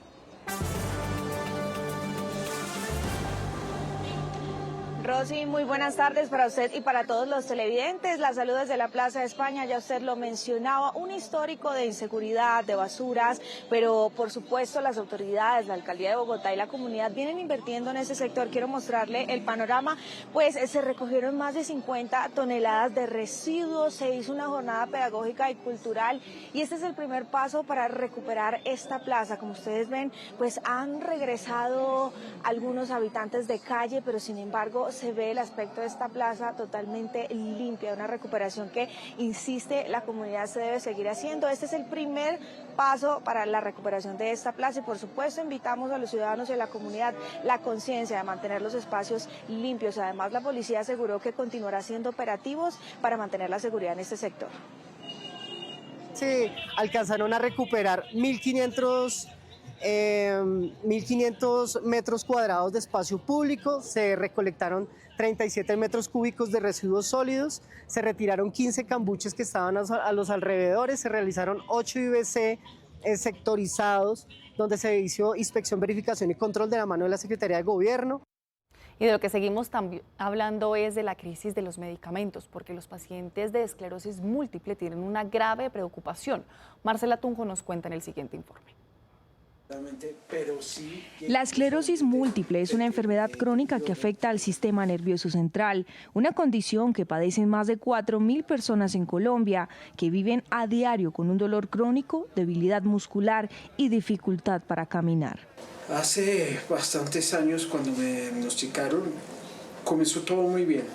Rosy, muy buenas tardes para usted y para todos los televidentes. Las saludos de la Plaza de España, ya usted lo mencionaba, un histórico de inseguridad, de basuras, pero por supuesto las autoridades, la Alcaldía de Bogotá y la comunidad vienen invirtiendo en ese sector. Quiero mostrarle el panorama, pues se recogieron más de 50 toneladas de residuos, se hizo una jornada pedagógica y cultural y este es el primer paso para recuperar esta plaza. Como ustedes ven, pues han regresado algunos habitantes de calle, pero sin embargo se ve el aspecto de esta plaza totalmente limpia, una recuperación que, insiste, la comunidad se debe seguir haciendo. Este es el primer paso para la recuperación de esta plaza y por supuesto invitamos a los ciudadanos y a la comunidad la conciencia de mantener los espacios limpios. Además, la policía aseguró que continuará haciendo operativos para mantener la seguridad en este sector. Se alcanzaron a recuperar 1.500 metros cuadrados de espacio público, se recolectaron 37 metros cúbicos de residuos sólidos, se retiraron 15 cambuches que estaban a los alrededores, se realizaron 8 IBC sectorizados, donde se hizo inspección, verificación y control de la mano de la Secretaría de Gobierno. Y de lo que seguimos también hablando es de la crisis de los medicamentos, porque los pacientes de esclerosis múltiple tienen una grave preocupación. Marcela Tunjo nos cuenta en el siguiente informe. La esclerosis múltiple es una enfermedad crónica que afecta al sistema nervioso central, una condición que padecen más de 4.000 personas en Colombia, que viven a diario con un dolor crónico, debilidad muscular y dificultad para caminar. Hace bastantes años, cuando me diagnosticaron, comenzó todo muy bien.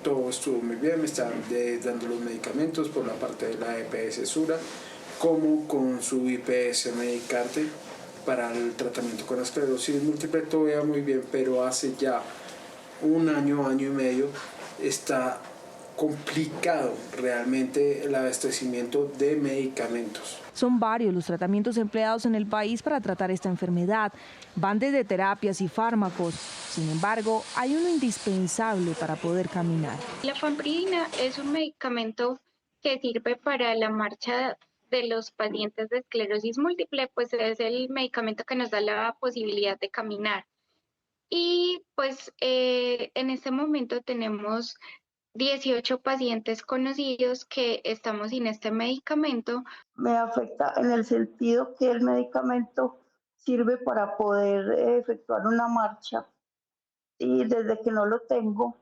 Todo estuvo muy bien, me estaban dando los medicamentos por la parte de la EPS Sura, como con su IPS Medicarte para el tratamiento con la esclerosis múltiple. Todo iba muy bien, pero hace ya un año, año y medio, está complicado realmente el abastecimiento de medicamentos. Son varios los tratamientos empleados en el país para tratar esta enfermedad. Van desde terapias y fármacos. Sin embargo, hay uno indispensable para poder caminar. La famotidina es un medicamento que sirve para la marcha de los pacientes de esclerosis múltiple, pues es el medicamento que nos da la posibilidad de caminar. Y pues en este momento tenemos 18 pacientes conocidos que estamos sin este medicamento. Me afecta en el sentido que el medicamento sirve para poder efectuar una marcha y desde que no lo tengo,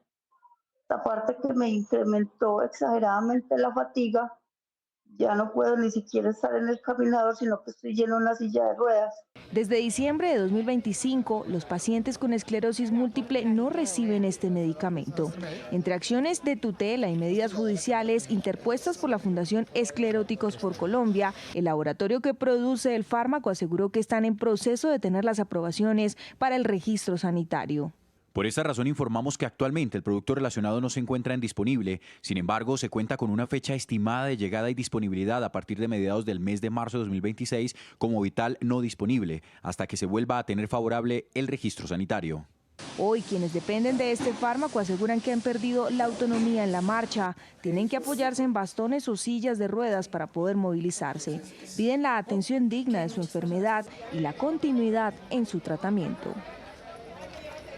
aparte que me incrementó exageradamente la fatiga, Ya no puedo ni siquiera estar en el caminador, sino que estoy lleno de una silla de ruedas. Desde diciembre de 2025, los pacientes con esclerosis múltiple no reciben este medicamento. Entre acciones de tutela y medidas judiciales interpuestas por la Fundación Escleróticos por Colombia, el laboratorio que produce el fármaco aseguró que están en proceso de tener las aprobaciones para el registro sanitario. Por esta razón informamos que actualmente el producto relacionado no se encuentra en disponible. Sin embargo, se cuenta con una fecha estimada de llegada y disponibilidad a partir de mediados del mes de marzo de 2026 como vital no disponible, hasta que se vuelva a tener favorable el registro sanitario. Hoy quienes dependen de este fármaco aseguran que han perdido la autonomía en la marcha. Tienen que apoyarse en bastones o sillas de ruedas para poder movilizarse. Piden la atención digna de su enfermedad y la continuidad en su tratamiento.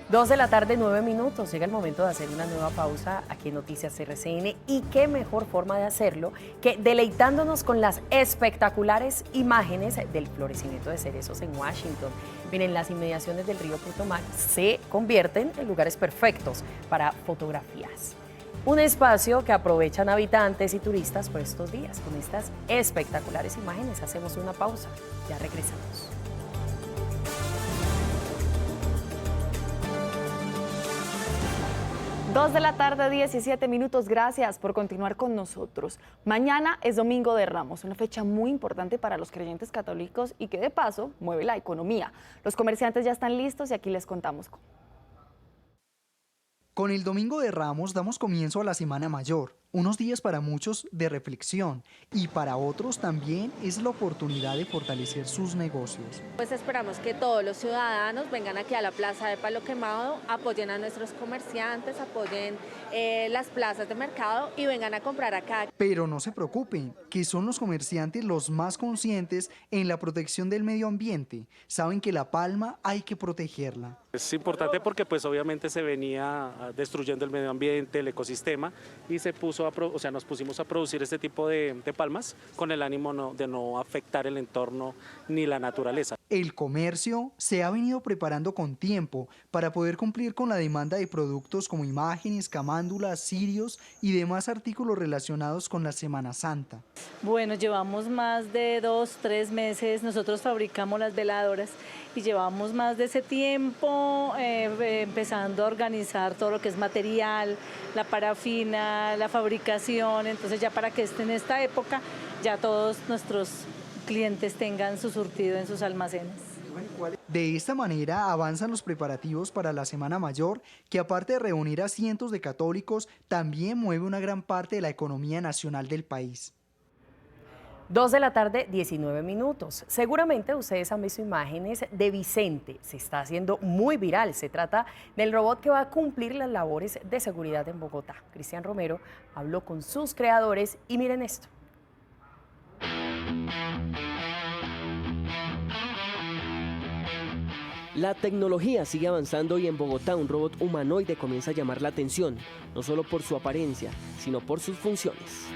2 de la tarde, 9 minutos. Llega el momento de hacer una nueva pausa aquí en Noticias RCN. Y qué mejor forma de hacerlo que deleitándonos con las espectaculares imágenes del florecimiento de cerezos en Washington. Miren, las inmediaciones del río Putumac se convierten en lugares perfectos para fotografías. Un espacio que aprovechan habitantes y turistas por estos días. Con estas espectaculares imágenes hacemos una pausa. Ya regresamos. 2 de la tarde, 17 minutos. Gracias por continuar con nosotros. Mañana es Domingo de Ramos, una fecha muy importante para los creyentes católicos y que de paso mueve la economía. Los comerciantes ya están listos y aquí les contamos cómo. Con el Domingo de Ramos damos comienzo a la Semana Mayor, unos días para muchos de reflexión y para otros también es la oportunidad de fortalecer sus negocios. Pues esperamos que todos los ciudadanos vengan aquí a la Plaza de Palo Quemado, apoyen a nuestros comerciantes, apoyen las plazas de mercado y vengan a comprar acá. Pero no se preocupen, que son los comerciantes los más conscientes en la protección del medio ambiente. Saben que la palma hay que protegerla. Es importante porque pues obviamente se venía destruyendo el medio ambiente, el ecosistema y nos pusimos a producir este tipo de palmas con el ánimo de no afectar el entorno ni la naturaleza. El comercio se ha venido preparando con tiempo para poder cumplir con la demanda de productos como imágenes, camándulas, cirios y demás artículos relacionados con la Semana Santa. Bueno, llevamos más de 2-3 meses, nosotros fabricamos las veladoras y llevamos más de ese tiempo empezando a organizar todo lo que es material, la parafina, la fabricación, entonces ya para que en esta época ya todos nuestros clientes tengan su surtido en sus almacenes. De esta manera avanzan los preparativos para la Semana Mayor, que aparte de reunir a cientos de católicos, también mueve una gran parte de la economía nacional del país. 2 de la tarde, 19 minutos. Seguramente ustedes han visto imágenes de Vicente. Se está haciendo muy viral. Se trata del robot que va a cumplir las labores de seguridad en Bogotá. Cristian Romero habló con sus creadores y miren esto. La tecnología sigue avanzando y en Bogotá un robot humanoide comienza a llamar la atención, no solo por su apariencia, sino por sus funciones.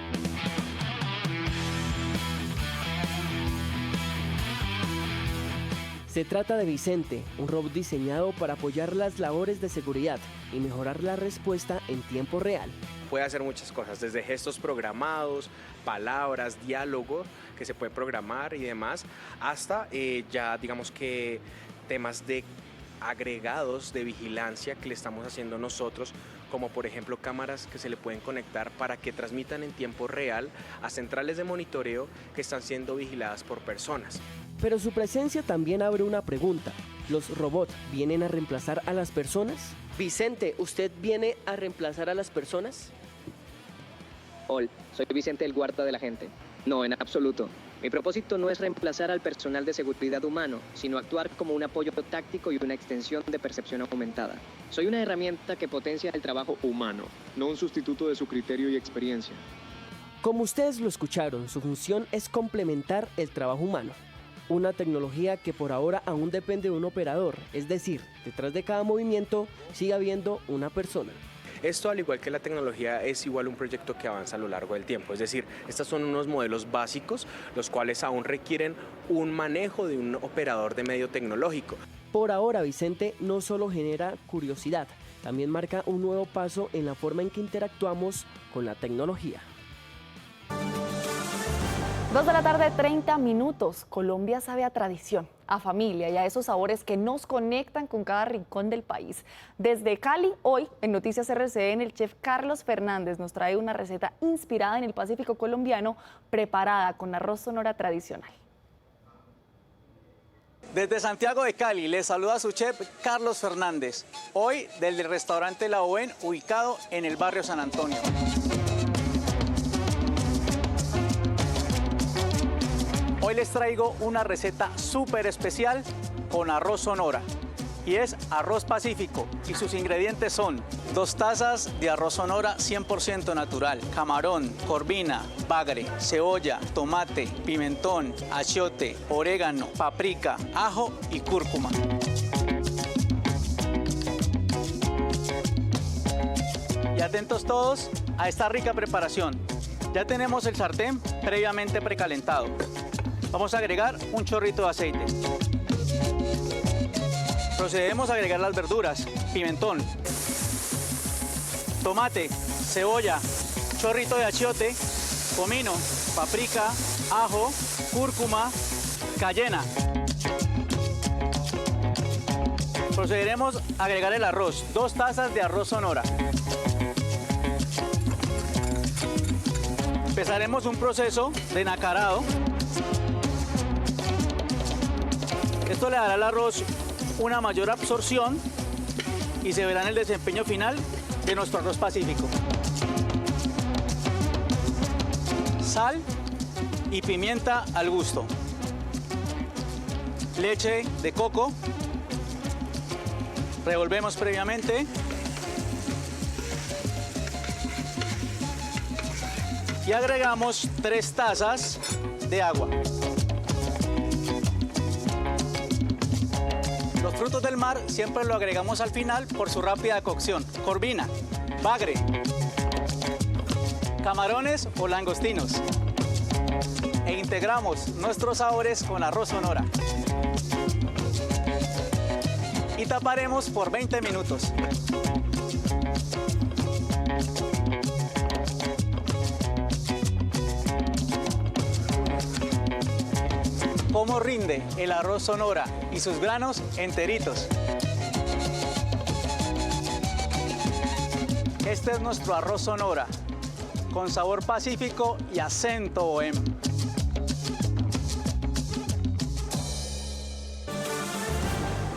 Se trata de Vicente, un robot diseñado para apoyar las labores de seguridad y mejorar la respuesta en tiempo real. Puede hacer muchas cosas, desde gestos programados, palabras, diálogo que se puede programar y demás, hasta ya digamos que temas de agregados de vigilancia que le estamos haciendo nosotros, como por ejemplo cámaras que se le pueden conectar para que transmitan en tiempo real a centrales de monitoreo que están siendo vigiladas por personas. Pero su presencia también abre una pregunta. ¿Los robots vienen a reemplazar a las personas? Vicente, ¿usted viene a reemplazar a las personas? Hola, soy Vicente, el guarda de la gente. No, en absoluto. Mi propósito no es reemplazar al personal de seguridad humano, sino actuar como un apoyo táctico y una extensión de percepción aumentada. Soy una herramienta que potencia el trabajo humano, no un sustituto de su criterio y experiencia. Como ustedes lo escucharon, su función es complementar el trabajo humano. Una tecnología que por ahora aún depende de un operador, es decir, detrás de cada movimiento sigue habiendo una persona. Esto, al igual que la tecnología, es igual un proyecto que avanza a lo largo del tiempo. Es decir, estos son unos modelos básicos, los cuales aún requieren un manejo de un operador de medio tecnológico. Por ahora, Vicente no solo genera curiosidad, también marca un nuevo paso en la forma en que interactuamos con la tecnología. 2 de la tarde, 30 minutos. Colombia sabe a tradición, a familia y a esos sabores que nos conectan con cada rincón del país. Desde Cali, hoy en Noticias RCN, el chef Carlos Fernández nos trae una receta inspirada en el Pacífico colombiano, preparada con arroz Sonora tradicional. Desde Santiago de Cali les saluda su chef Carlos Fernández, hoy del restaurante La Oven, ubicado en el barrio San Antonio. Hoy les traigo una receta súper especial con arroz Sonora y es arroz Pacífico y sus ingredientes son 2 tazas de arroz Sonora 100% natural, camarón, corvina, bagre, cebolla, tomate, pimentón, achiote, orégano, paprika, ajo y cúrcuma. Y atentos todos a esta rica preparación. Ya tenemos el sartén previamente precalentado. Vamos a agregar un chorrito de aceite. Procedemos a agregar las verduras, pimentón, tomate, cebolla, chorrito de achiote, comino, paprika, ajo, cúrcuma, cayena. Procederemos a agregar el arroz, 2 tazas de arroz Sonora. Empezaremos un proceso de nacarado. Esto le dará al arroz una mayor absorción y se verá en el desempeño final de nuestro arroz Pacífico. Sal y pimienta al gusto. Leche de coco. Revolvemos previamente. Y agregamos 3 tazas de agua. Los frutos del mar siempre lo agregamos al final por su rápida cocción. Corvina, bagre, camarones o langostinos. E integramos nuestros sabores con arroz Sonora. Y taparemos por 20 minutos. ¿Cómo rinde el arroz Sonora y sus granos enteritos? Este es nuestro arroz Sonora, con sabor pacífico y acento bohemio.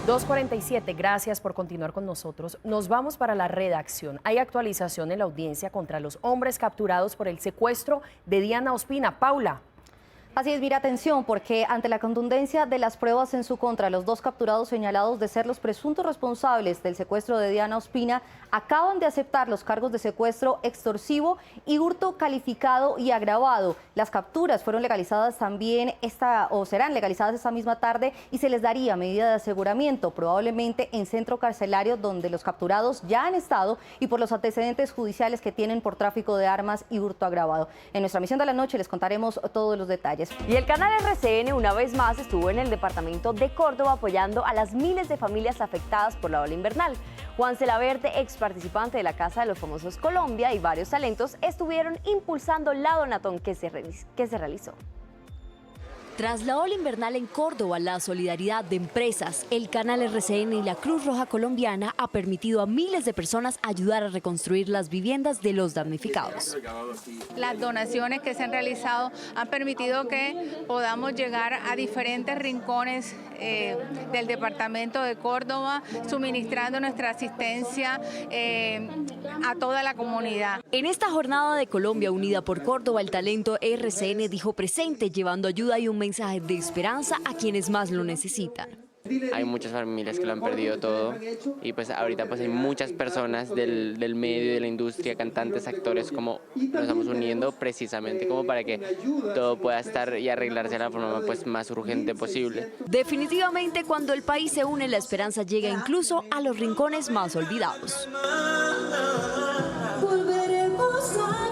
(2:47), gracias por continuar con nosotros. Nos vamos para la redacción. Hay actualización en la audiencia contra los hombres capturados por el secuestro de Diana Ospina. Paula. Así es, mira, atención, porque ante la contundencia de las pruebas en su contra, los 2 capturados señalados de ser los presuntos responsables del secuestro de Diana Ospina acaban de aceptar los cargos de secuestro extorsivo y hurto calificado y agravado. Las capturas fueron legalizadas también serán legalizadas esta misma tarde y se les daría medida de aseguramiento, probablemente en centro carcelario donde los capturados ya han estado y por los antecedentes judiciales que tienen por tráfico de armas y hurto agravado. En nuestra emisión de la noche les contaremos todos los detalles. Y el canal RCN una vez más estuvo en el departamento de Córdoba apoyando a las miles de familias afectadas por la ola invernal. Juan Celaverde, ex participante de la Casa de los Famosos Colombia, y varios talentos estuvieron impulsando la donatón que se realizó. Tras la ola invernal en Córdoba, la solidaridad de empresas, el canal RCN y la Cruz Roja Colombiana ha permitido a miles de personas ayudar a reconstruir las viviendas de los damnificados. Las donaciones que se han realizado han permitido que podamos llegar a diferentes rincones del departamento de Córdoba, suministrando nuestra asistencia a toda la comunidad. En esta jornada de Colombia Unida por Córdoba, el talento RCN dijo presente, llevando ayuda y un mensaje de esperanza a quienes más lo necesitan. Hay muchas familias que lo han perdido todo y pues ahorita pues hay muchas personas del medio de la industria, cantantes, actores, como nos estamos uniendo precisamente como para que todo pueda estar y arreglarse de la forma pues más urgente posible. Definitivamente cuando el país se une, la esperanza llega incluso a los rincones más olvidados. Volveremos a